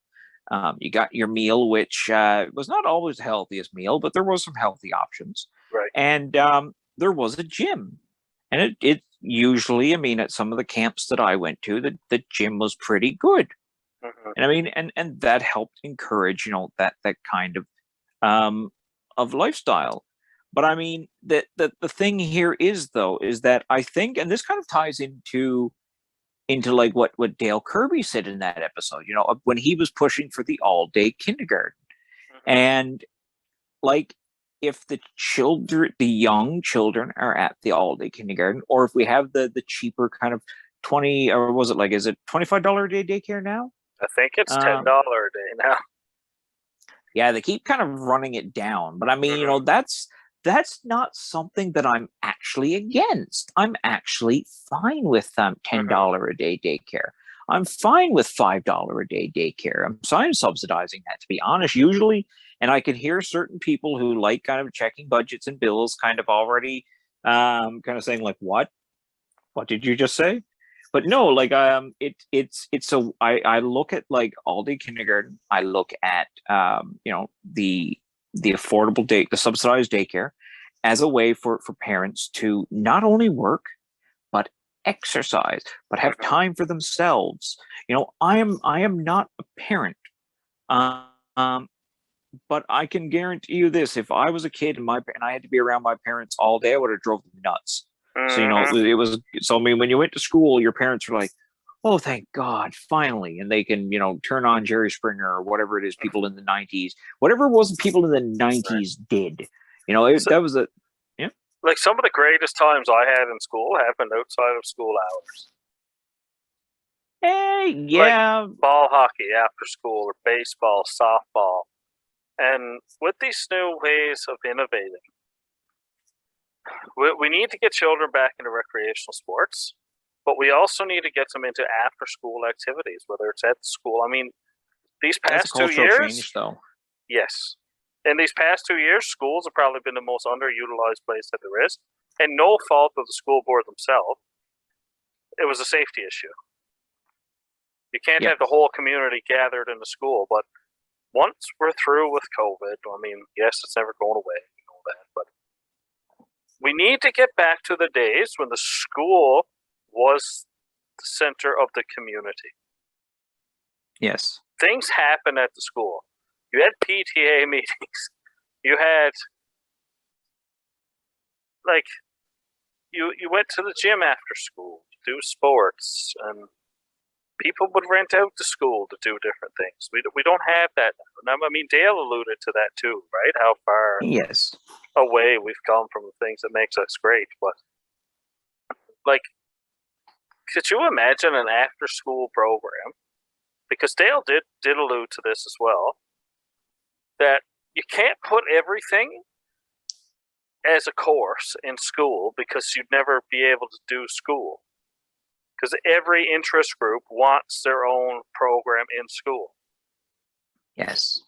You got your meal, which was not always the healthiest meal, but there was some healthy options, Right. and there was a gym, and it usually, I mean, at some of the camps that I went to, the gym was pretty good, and I mean, and that helped encourage, that kind of lifestyle. But I mean, the thing here is though, is that I think, and this kind of ties into like what Dale Kirby said in that episode, when he was pushing for the all day kindergarten. And like, if the young children are at the all day kindergarten, or if we have the cheaper kind of 20, or was it like, is it $25 a day daycare now? I think it's $10 a day now. Yeah, they keep kind of running it down, but I mean, that's not something that I'm actually against. I'm actually fine with $10 a day daycare. I'm fine with $5 a day daycare. I'm subsidizing that, to be honest, usually. And I can hear certain people who like kind of checking budgets and bills kind of already kind of saying like, what did you just say? But no, like it's so I look at like all day kindergarten. I look at the affordable the subsidized daycare as a way for parents to not only work but exercise, but have time for themselves. I am not a parent, um, but I can guarantee you this: if I was a kid and I had to be around my parents all day, I would have drove them nuts. So it was. So I mean, when you went to school, your parents were like, "Oh, thank God, finally!" And they can turn on Jerry Springer or whatever it is people in the '90s, whatever it was people in the '90s did. So, That was a yeah. like some of the greatest times I had in school happened outside of school hours. Like Yeah. ball hockey after school or baseball, softball. And with these new ways of innovating, we need to get children back into recreational sports, but we also need to get them into after school activities, whether it's at school. I mean, these That's a past 2 cultural years, change, though. yes. In these past 2 years, schools have probably been the most underutilized place that there is, and no fault of the school board themselves. It was a safety issue. You can't Yep. have the whole community gathered in the school, but once we're through with COVID, I mean, yes, it's never going away, you know that, but we need to get back to the days when the school was the center of the community. Yes. Things happen at the school. You had PTA meetings. You had, like, you went to the gym after school to do sports, and people would rent out the school to do different things. We don't have that now. I mean, Dale alluded to that too, right? How far Yes. away we've come from the things that makes us great. But like, could you imagine an after-school program? Because Dale did allude to this as well, that you can't put everything as a course in school because you'd never be able to do school. Because every interest group wants their own program in school. Yes.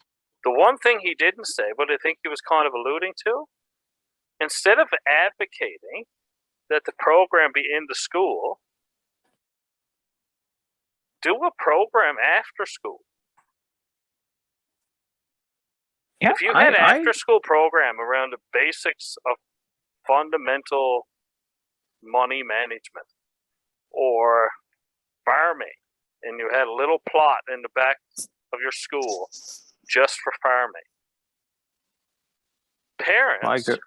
The one thing he didn't say, but I think he was kind of alluding to, instead of advocating that the program be in the school, do a program after school. Yeah, if you had an after-school program around the basics of fundamental money management or farming, and you had a little plot in the back of your school just for farming, parents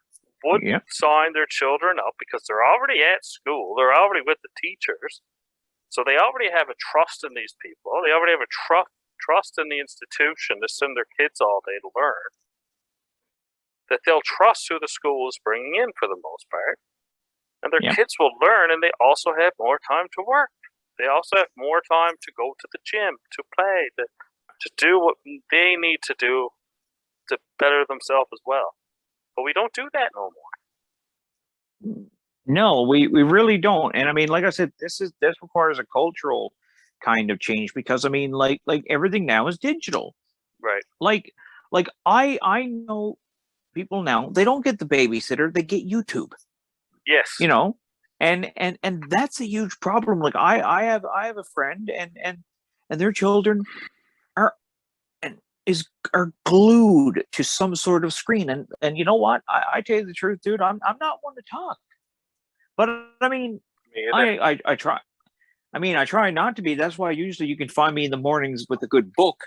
wouldn't sign their children up because they're already at school, they're already with the teachers, so they already have a trust in these people, they already have a trust in the institution to send their kids all day to learn, that they'll trust who the school is bringing in for the most part, and their kids will learn, and they also have more time to work. They also have more time to go to the gym, to play, to do what they need to do to better themselves as well. But we don't do that no more. No, we really don't. And I mean, like I said, this requires a cultural kind of change, because I mean, like everything now is digital. Right. Like I know people now, they don't get the babysitter, they get YouTube. Yes. You know, and that's a huge problem. Like I have a friend, and their children are glued to some sort of screen. And you know what? I tell you the truth, dude, I'm not one to talk. But I mean, I try. I mean, I try not to be. That's why usually you can find me in the mornings with a good book,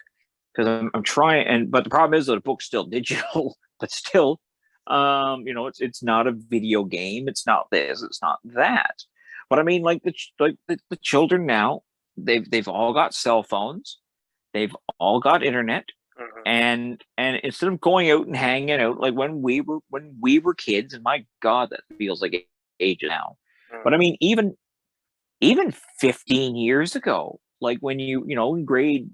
because I'm trying. But the problem is that the book's still digital. But still, you know, it's not a video game. It's not this. It's not that. But I mean, like the children now, they've all got cell phones. They've all got internet. And instead of going out and hanging out like when we were kids, and my God, that feels like age now. But I mean, even 15 years ago, like when you know, in grade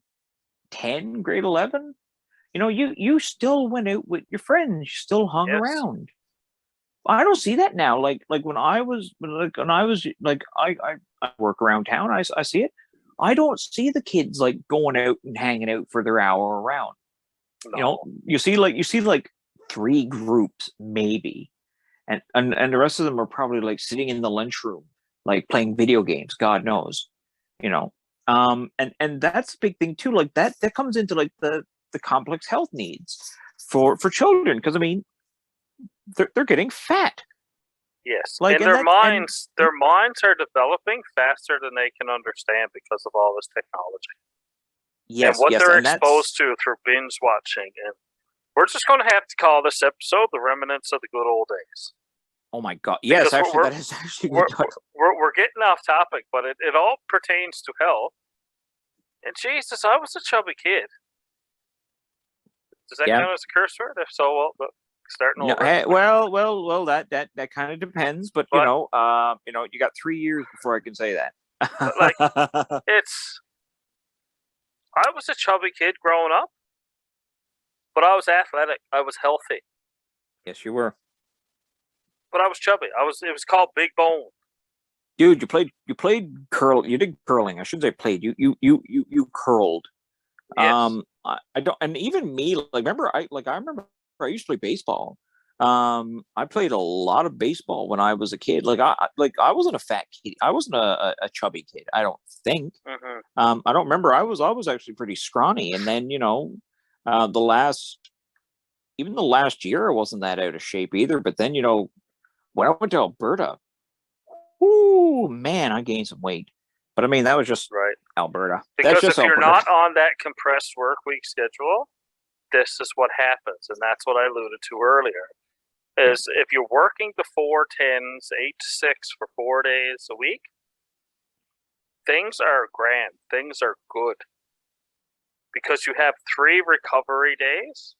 10, grade 11, you know, you still went out with your friends, you still hung around. I don't see that now. Like when I was like I work around town, I see it. I don't see the kids like going out and hanging out for their hour around. No. You know, you see like 3 groups maybe, and the rest of them are probably like sitting in the lunchroom, like playing video games. God knows, you know. And that's a big thing too. Like that comes into like the complex health needs for children, because I mean, they're getting fat. Yes, like, and their minds are developing faster than they can understand because of all this technology. Yes, and what they're exposed to through binge watching. And we're just going to have to call this episode "The Reminisce of the Good Old Days." Oh my God! Yes, because actually, that is actually we're getting off topic, but it all pertains to health. And Jesus, I was a chubby kid. Does that count as a curse word? If so, well, starting over. Hey, well, that kind of depends. But you know, you got 3 years before I can say that. Like I was a chubby kid growing up, but I was athletic. I was healthy. Yes, you were. But I was chubby. It was called big bone. Dude, you played curl. You did curling. I shouldn't say played. You curled. Yes. I don't. And even me, like, I remember I used to play baseball. I played a lot of baseball when I was a kid. Like I wasn't a fat kid. I wasn't a chubby kid. I don't think. I don't remember. I was actually pretty scrawny. And then, you know, the last year I wasn't that out of shape either. But then, you know, when I went to Alberta, ooh man, I gained some weight. But I mean, that was just Alberta. Because if you're not on that compressed work week schedule, this is what happens, and that's what I alluded to earlier. Is if you're working the 4-10s, 8 to 6 for 4 days a week, things are grand. Things are good. Because you have 3 recovery days.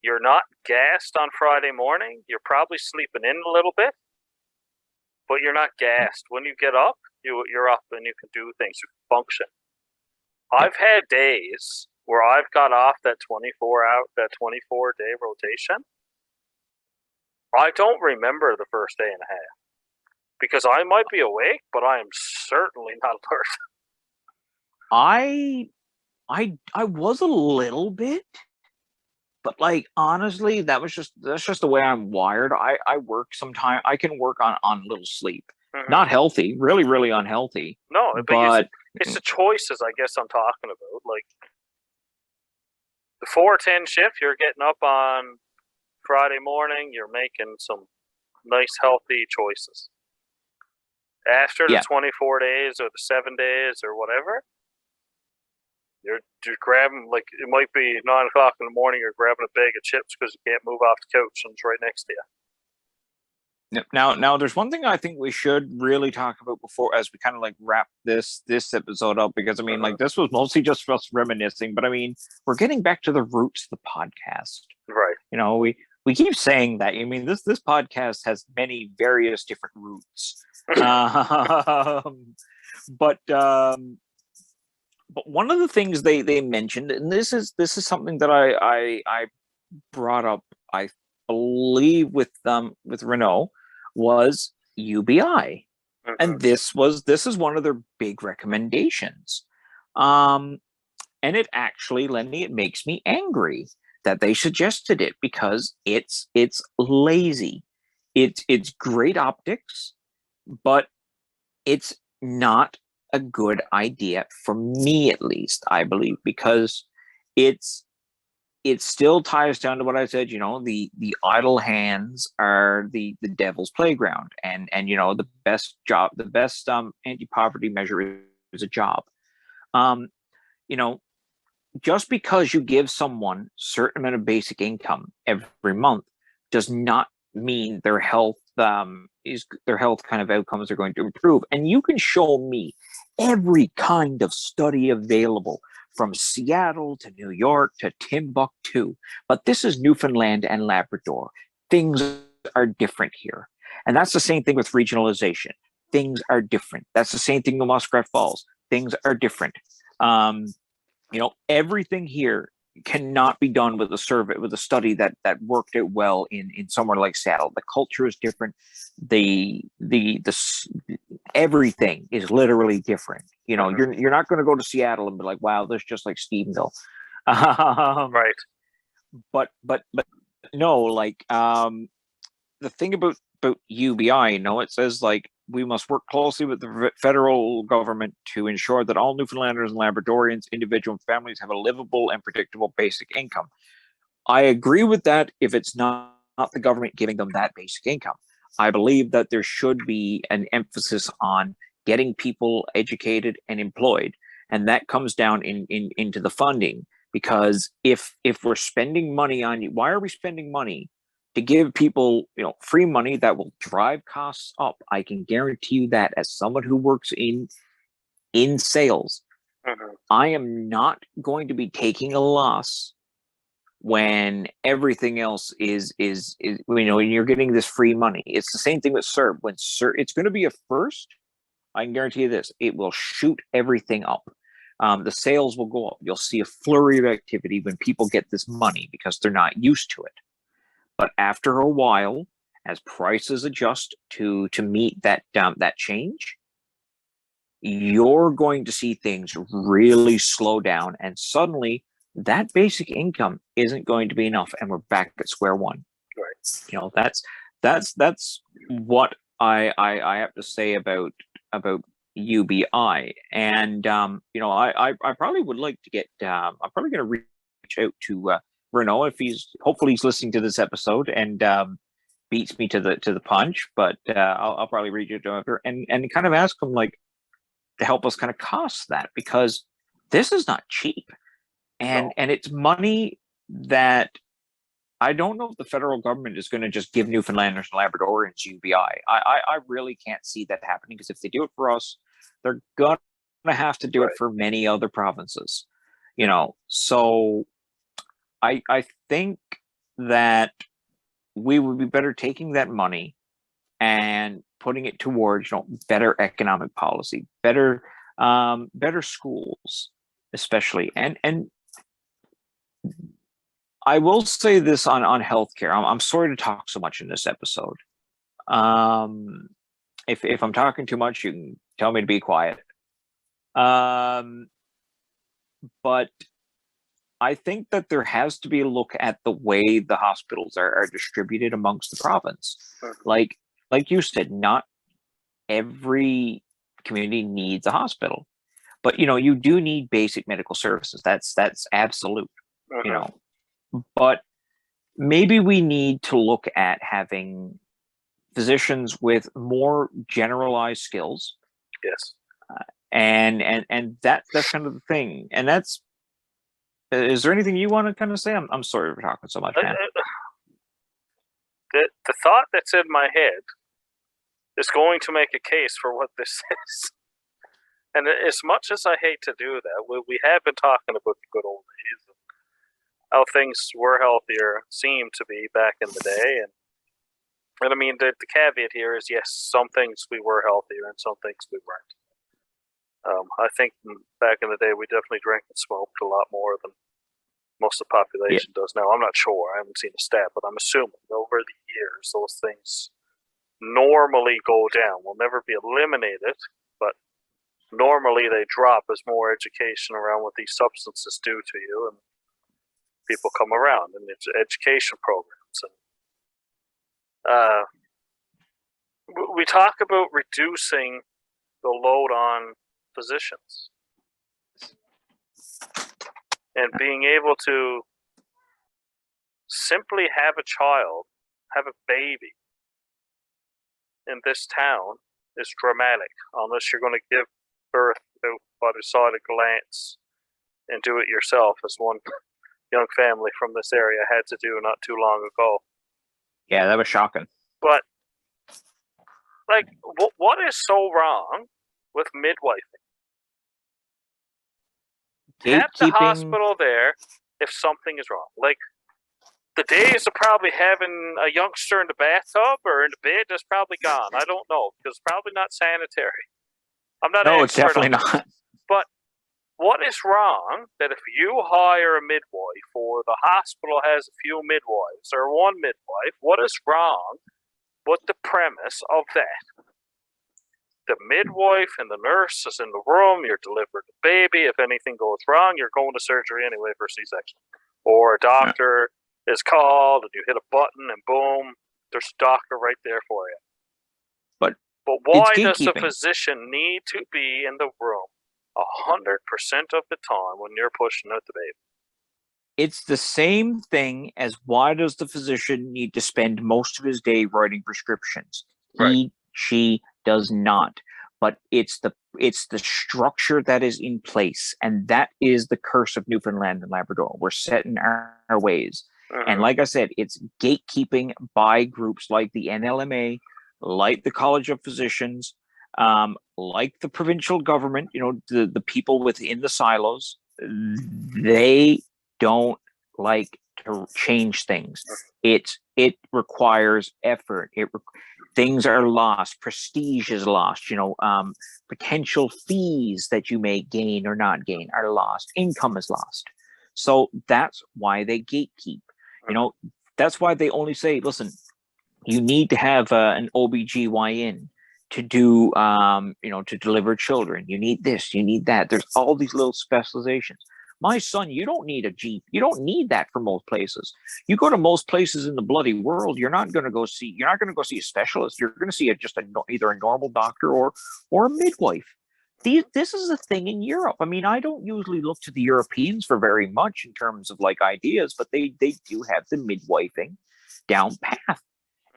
You're not gassed on Friday morning. You're probably sleeping in a little bit. but you're not gassed. When you get up, you're up and you can do things. You can function. Yep. I've had days where I've got off that 24-day rotation. I don't remember the first day and a half because I might be awake, but I am certainly not alert. I was a little bit, but like honestly, that's just the way I'm wired. I work sometime. I can work on little sleep. Mm-hmm. Not healthy, really, really unhealthy. No, but it's the choices, I guess, I'm talking about. Like the 4-10 shift, you're getting up on Friday morning, you're making some nice, healthy choices. After the 24 days or the 7 days or whatever, you're grabbing, like, it might be 9 o'clock in the morning, you're grabbing a bag of chips because you can't move off the couch and it's right next to you. Now, there's one thing I think we should really talk about before, as we kind of like wrap this episode up, because I mean, like this was mostly just us reminiscing, but I mean, we're getting back to the roots of the podcast, right? You know, we keep saying that. I mean, this podcast has many various different roots, but one of the things they mentioned, and this is something that I brought up, I believe with Renault, was UBI. Mm-hmm. And this is one of their big recommendations. And it actually, Lenny, it makes me angry that they suggested it because it's lazy. It's great optics, but it's not a good idea for me, at least, I believe, because it still ties down to what I said. You know, the idle hands are the devil's playground, and you know, the best anti-poverty measure is a job. You know, just because you give someone certain amount of basic income every month does not mean their health kind of outcomes are going to improve. And you can show me every kind of study available, from Seattle to New York to Timbuktu. But this is Newfoundland and Labrador. Things are different here. And that's the same thing with regionalization. Things are different. That's the same thing with Muskrat Falls. Things are different. You know, everything here cannot be done with a survey, with a study that worked out well in somewhere like Seattle. The culture is different. The everything is literally different. You know, you're not going to go to Seattle and be like, wow, this is just like Stephenville. Right. But no, like the thing about UBI, you know, it says like we must work closely with the federal government to ensure that all Newfoundlanders and Labradorians, individual and families, have a livable and predictable basic income. I agree with that if it's not the government giving them that basic income. I believe that there should be an emphasis on getting people educated and employed, and that comes down into the funding. Because if we're spending money on you, why are we spending money to give people, you know, free money that will drive costs up? I can guarantee you that, as someone who works in sales, I am not going to be taking a loss when everything else is you know, when you're getting this free money. It's the same thing with CERB. When CERB, it's going to be a first. I can guarantee you this: it will shoot everything up. The sales will go up. You'll see a flurry of activity when people get this money because they're not used to it. But after a while, as prices adjust to meet that change, you're going to see things really slow down, and suddenly that basic income isn't going to be enough, and we're back at square one. Right. You know, that's what I have to say about UBI. And you know, I probably would like to get. I'm probably going to reach out to Renault if hopefully he's listening to this episode and beats me to the punch. But I'll probably reach out to him and kind of ask him, like, to help us kind of cost that, because this is not cheap, and it's money that I don't know if the federal government is going to just give Newfoundlanders and Labradorians UBI. I really can't see that happening, because if they do it for us, they're going to have to do it for many other provinces. You know, so I think that we would be better taking that money and putting it towards, better economic policy, better schools, especially. And I will say this on healthcare. I'm sorry to talk so much in this episode. If I'm talking too much, you can tell me to be quiet. But I think that there has to be a look at the way the hospitals are distributed amongst the province. Like you said, not every community needs a hospital, but you do need basic medical services. That's absolute. But maybe we need to look at having physicians with more generalized skills. Yes. And that's kind of the thing. And that's, is there anything you want to kind of say? I'm sorry for talking so much, man. The thought that's in my head is going to make a case for what this is. And as much as I hate to do that, we have been talking about the good old days and how things were healthier, seemed to be back in the day. And I mean, the caveat here is, yes, some things we were healthier and some things we weren't. I think back in the day, we definitely drank and smoked a lot more than most of the population does now. I'm not sure. I haven't seen a stat, but I'm assuming over the years, those things normally go down. Will never be eliminated, but normally they drop as more education around what these substances do to you, and people come around, and it's education programs. And we talk about reducing the load on physicians and being able to simply have a child, have a baby in this town is dramatic, unless you're going to give birth by the side of glance and do it yourself, as one young family from this area had to do not too long ago. Yeah, that was shocking. But, like, what is so wrong with midwifing? Have the hospital there if something is wrong. Like, the days of probably having a youngster in the bathtub or in the bed is probably gone. I don't know, because it's probably not sanitary. I'm not an expert. No, it's definitely not. But what is wrong that if you hire a midwife or the hospital has a few midwives or one midwife, what is wrong with the premise of that? The midwife and the nurse is in the room, you're delivering the baby. If anything goes wrong, you're going to surgery anyway for C-section. Or a doctor is called and you hit a button and boom, there's a doctor right there for you. But why does the physician need to be in the room 100% of the time when you're pushing out the baby? It's the same thing as, why does the physician need to spend most of his day writing prescriptions? Right. She does not. But it's the structure that is in place, and that is the curse of Newfoundland and Labrador. We're set in our ways. And like I said, it's gatekeeping by groups like the NLMA, like the College of Physicians, like the provincial government, the people within the silos. They don't like to change things. It requires effort. Things are lost. Prestige is lost. Potential fees that you may gain or not gain are lost. Income is lost. So that's why they gatekeep. That's why they only say, listen, you need to have an OBGYN to do, to deliver children. You need this, you need that. There's all these little specializations. My son, you don't need a GP. You don't need that for most places. You go to most places in the bloody world, you're not going to go see a specialist. You're going to see either a normal doctor or a midwife. This is a thing in Europe. I mean, I don't usually look to the Europeans for very much in terms of like ideas, but they do have the midwifing down path.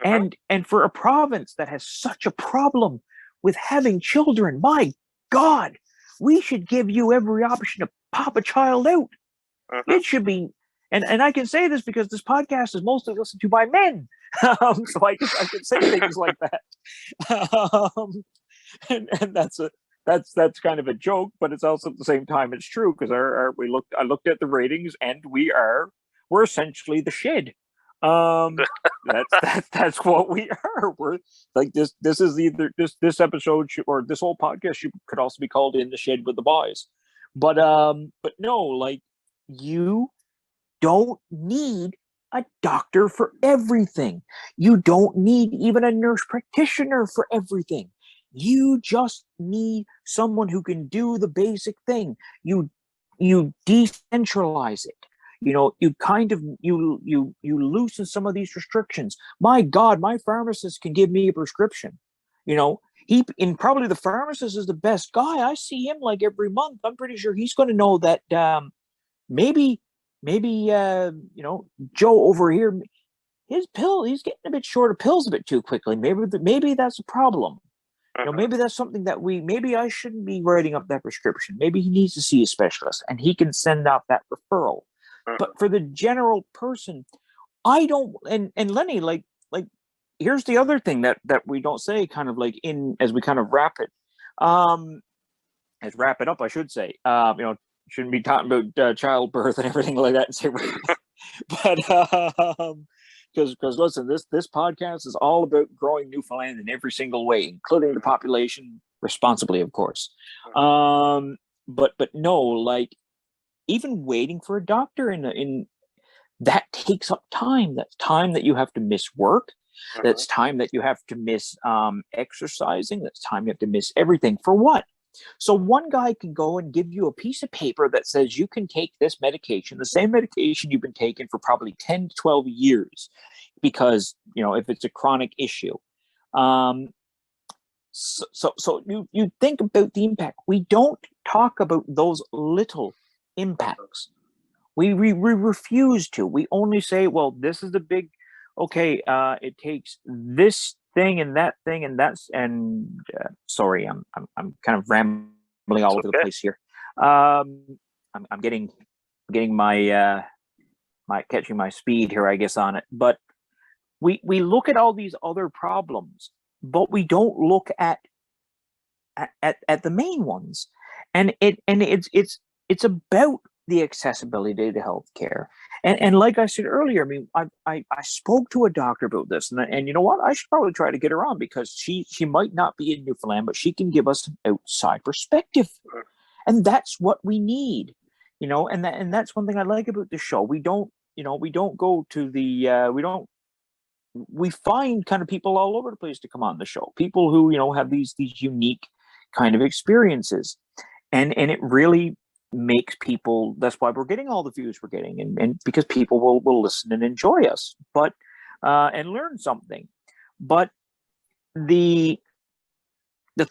And for a province that has such a problem with having children, my God, we should give you every option to pop a child out. It should be, and I can say this because this podcast is mostly listened to by men, so I can say things like that. And that's kind of a joke, but it's also at the same time it's true, because I looked at the ratings and we're essentially the shed. That's what we are. We're like this. This is either this episode or this whole podcast could also be called "In the Shed with the Boys," but no, like you don't need a doctor for everything. You don't need even a nurse practitioner for everything. You just need someone who can do the basic thing. You decentralize it. You kind of you loosen some of these restrictions. My God, my pharmacist can give me a prescription. And probably the pharmacist is the best guy. I see him like every month. I'm pretty sure he's going to know that maybe Joe over here, he's getting a bit short of pills a bit too quickly. Maybe that's a problem. Maybe that's something that maybe I shouldn't be writing up that prescription. Maybe he needs to see a specialist and he can send out that referral. But for the general person, I don't. And Lenny, like here's the other thing that we don't say, kind of like as we kind of wrap it, wrap it up, I should say. Shouldn't be talking about childbirth and everything like that. And say, but because listen, this podcast is all about growing Newfoundland in every single way, including the population responsibly, of course. But no, like even waiting for a doctor in that takes up time. That's time that you have to miss work. That's time that you have to miss exercising. That's time you have to miss everything. For what? So one guy can go and give you a piece of paper that says you can take this medication, the same medication you've been taking for probably 10 to 12 years, because, if it's a chronic issue. So you think about the impact. We don't talk about those little impacts. We refuse to. We only say, well, this is the big, okay, it takes this thing and that thing and sorry, I'm kind of rambling all over the place here. I'm getting my catching my speed here, I guess, on it. But we look at all these other problems, but we don't look at the main ones, and it's about the accessibility to healthcare. And like I said earlier, I mean, I spoke to a doctor about this, and you know what? I should probably try to get her on, because she might not be in Newfoundland, but she can give us an outside perspective, and that's what we need, and that's one thing I like about the show. We don't go to the we find kind of people all over the place to come on the show, people who have these unique kind of experiences, and it really makes people. That's why we're getting all the views we're getting, and because people will listen and enjoy us, but and learn something. But the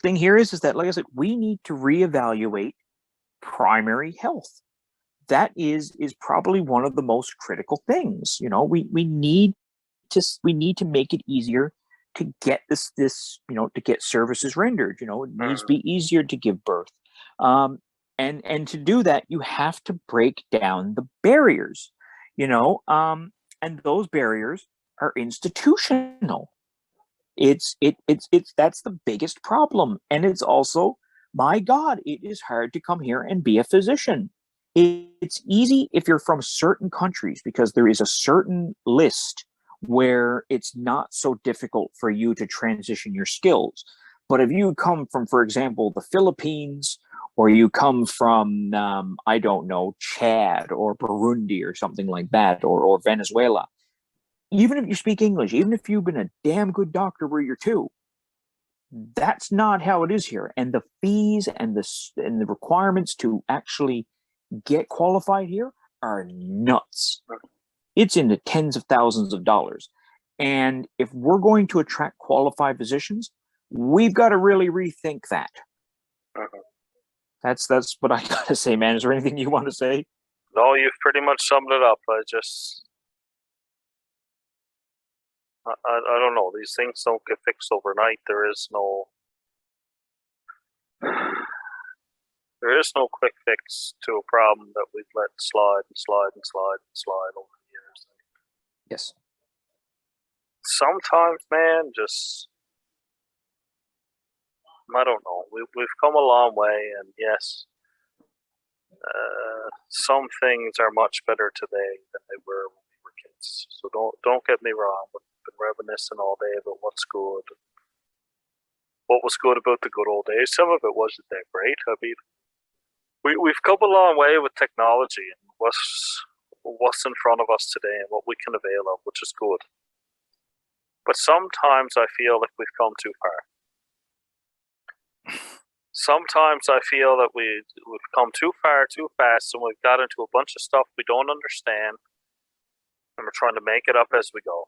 thing here is that, like I said, we need to reevaluate primary health. That is probably one of the most critical things. We need to make it easier to get this to get services rendered. It needs to be easier to give birth. And to do that, you have to break down the barriers, and those barriers are institutional. It's that's the biggest problem. And it's also, my God, it is hard to come here and be a physician. It's easy if you're from certain countries, because there is a certain list where it's not so difficult for you to transition your skills. But if you come from, for example, the Philippines, or you come from, I don't know, Chad or Burundi or something like that, or Venezuela, even if you speak English, even if you've been a damn good doctor where you're two, that's not how it is here. And the fees and the requirements to actually get qualified here are nuts. It's in the tens of thousands of dollars. And if we're going to attract qualified physicians, we've got to really rethink that. That's what I got to say, man. Is there anything you want to say? No, you've pretty much summed it up. I don't know. These things don't get fixed overnight. There is no quick fix to a problem that we've let slide and slide and slide and slide over the years. Yes. Sometimes, man, just I don't know. We've come a long way, and yes, some things are much better today than they were when we were kids. experience. So don't get me wrong. We've been reminiscing all day about what's good, what was good about the good old days. Some of it wasn't that great. I mean, we've come a long way with technology and what's in front of us today and what we can avail of, which is good. But sometimes I feel like we've come too far. Sometimes I feel that we've come too far too fast, and we've got into a bunch of stuff we don't understand, and we're trying to make it up as we go.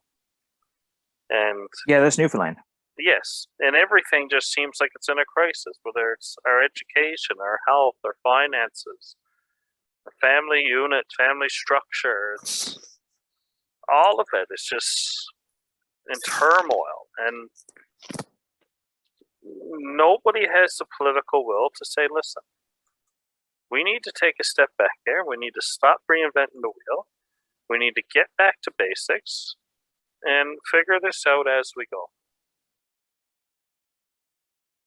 And Yeah, that's Newfoundland. yes, and everything just seems like it's in a crisis, whether it's our education, our health, our finances, our family unit, family structure. It's all of it is just in turmoil, and nobody has the political will to say, listen, we need to take a step back here. We need to stop reinventing the wheel. We need to get back to basics and figure this out as we go.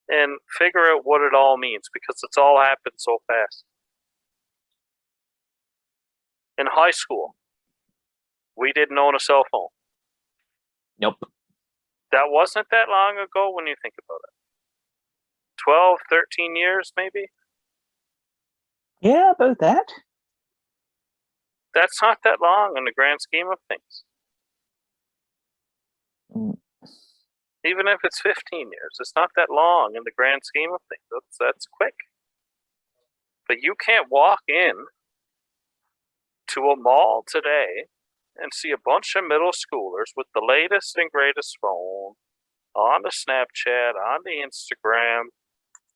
And figure out what it all means, because it's all happened so fast. In high school, we didn't own a cell phone. Nope. That wasn't that long ago when you think about it. 12, 13 years maybe? Yeah, about that. That's not that long in the grand scheme of things. Even if it's 15 years, it's not that long in the grand scheme of things. That's quick. But you can't walk in to a mall today and see a bunch of middle schoolers with the latest and greatest phone on the Snapchat, on the Instagram,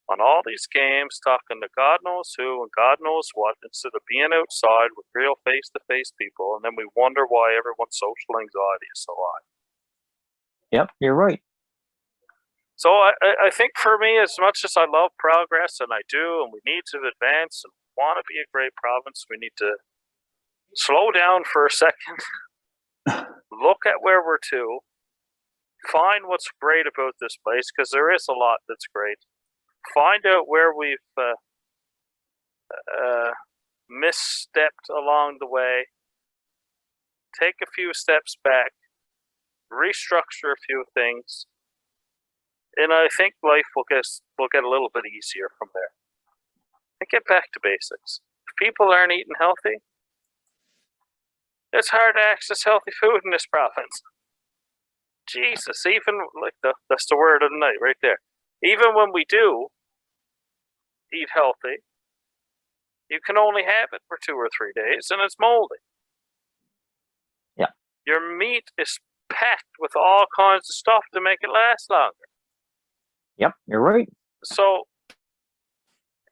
on all these games, talking to God knows who and God knows what, instead of being outside with real face-to-face people, and then we wonder why everyone's social anxiety is so high. Yep, you're right. So I think for me, as much as I love progress, and I do, and we need to advance and want to be a great province, we need to slow down for a second, look at where we're to, find what's great about this place, because there is a lot that's great. Find out where we've misstepped along the way, take a few steps back, restructure a few things, and I think life will get a little bit easier from there. And get back to basics. If people aren't eating healthy, it's hard to access healthy food in this province. Jesus, even like that's the word of the night right there. Even when we do eat healthy, you can only have it for 2 or 3 days, and it's moldy. Yeah. Your meat is packed with all kinds of stuff to make it last longer. Yep, you're right. So,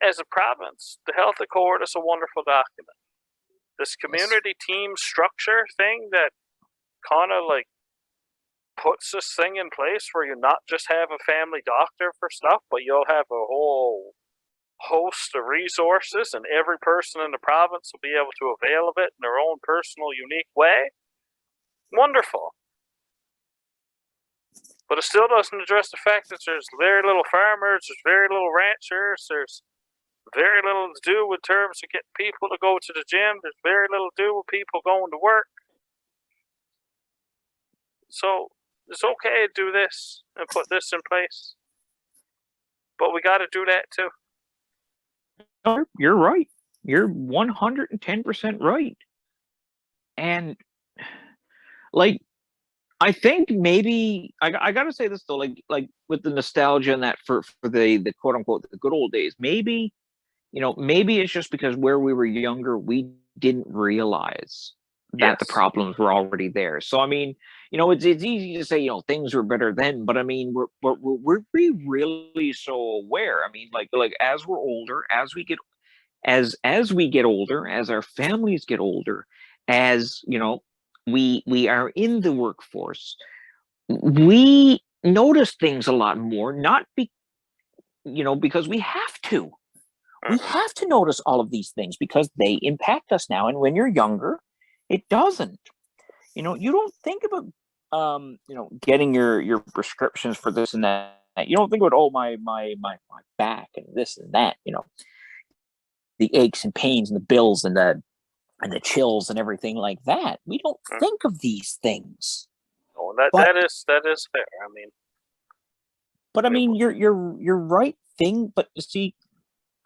as a province, the Health Accord is a wonderful document. This community team structure thing that kind of like puts this thing in place where you not just have a family doctor for stuff, but you'll have a whole host of resources, and every person in the province will be able to avail of it in their own personal, unique way. Wonderful. But it still doesn't address the fact that there's very little farmers, there's very little ranchers, there's very little to do in terms of getting people to go to the gym, there's very little to do with people going to work. So it's okay to do this and put this in place, but we got to do that too. No, you're right. You're 110% right. And like, I think maybe I gotta say this though, like with the nostalgia and that for the quote unquote the good old days, maybe maybe it's just because where we were younger, we didn't realize that the problems were already there. So I mean, it's easy to say things were better then, but I mean we're really so aware. I mean, like as we're older, as we get older, as our families get older, as we are in the workforce, we notice things a lot more, not because we have to. We have to notice all of these things because they impact us now. And when you're younger, it doesn't. You don't think about getting your prescriptions for this and that. You don't think about my back and this and that. The aches and pains and the bills and the and the chills and everything like that. We don't think of these things. Oh, But that is fair. I mean, I mean, you're right thing. But you see,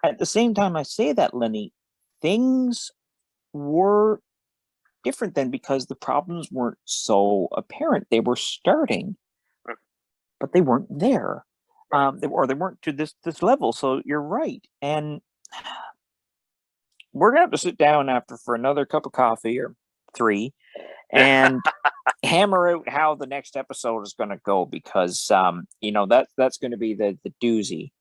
at the same time, I say that, Lenny, things were different then because the problems weren't so apparent. They were starting, but they weren't there. They weren't to this level. So you're right, and we're gonna have to sit down after for another cup of coffee or three, and hammer out how the next episode is going to go, because you know, that's going to be the doozy.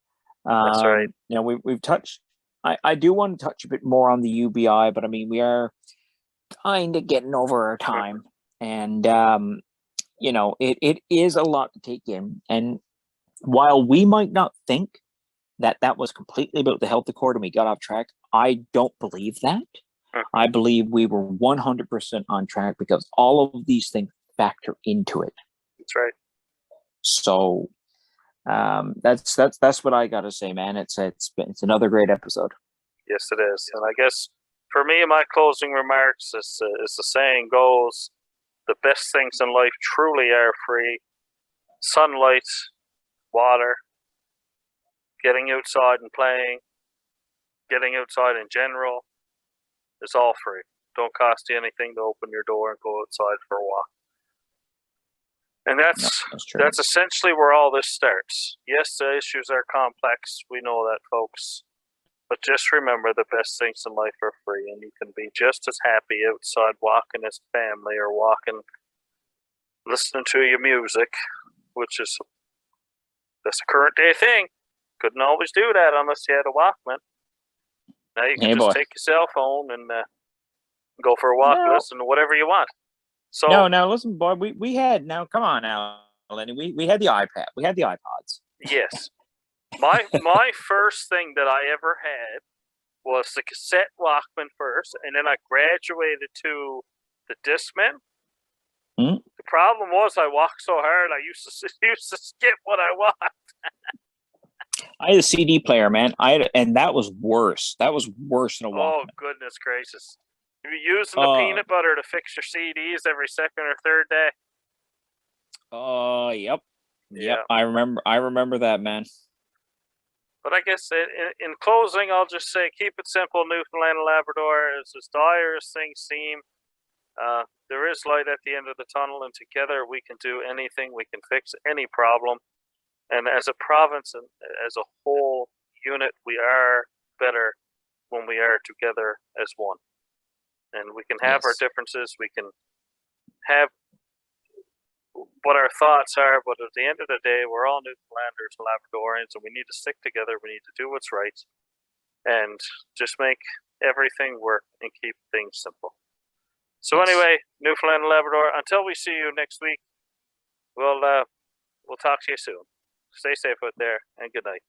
That's right. You know, we've touched. I do want to touch a bit more on the UBI, but I mean, we are kind of getting over our time, and you know, it is a lot to take in. And while we might not think that that was completely about the health accord and we got off track, I don't believe that. I believe we were 100% on track because all of these things factor into it. That's right. So that's what I got to say, man. It's another great episode. Yes, it is. And I guess for me, my closing remarks is the saying goes: the best things in life truly are free. Sunlight, water, getting outside and playing, getting outside in general, is all free. Don't cost you anything to open your door and go outside for a walk. And that's essentially where all this starts. Yes, the issues are complex. We know that, folks. But just remember, the best things in life are free, and you can be just as happy outside walking as family or walking, listening to your music, which is that's a current day thing. Couldn't always do that unless you had a Walkman. Now you can just take your cell phone and go for a walk, listen to whatever you want. So now listen, boy, we had, now come on now, Lenny, we had the iPad, we had the iPods. Yes. My first thing that I ever had was the cassette Walkman first, and then I graduated to the Discman. The problem was I walked so hard I used to skip what I want. I had a CD player, man. And that was worse. That was worse than a Walkman. Oh, goodness gracious! You were using the peanut butter to fix your CDs every second or third day. Oh, yep. I remember that, man. But I guess in closing, I'll just say, keep it simple. Newfoundland and Labrador is as dire as things seem. There is light at the end of the tunnel, and together we can do anything. We can fix any problem. And as a province and as a whole unit, we are better when we are together as one. And we can have our differences. We can have what our thoughts are, but at the end of the day, we're all Newfoundlanders and Labradorians, and we need to stick together. We need to do what's right, and just make everything work and keep things simple. So anyway, Newfoundland and Labrador, until we see you next week, we'll talk to you soon. Stay safe out there, and good night.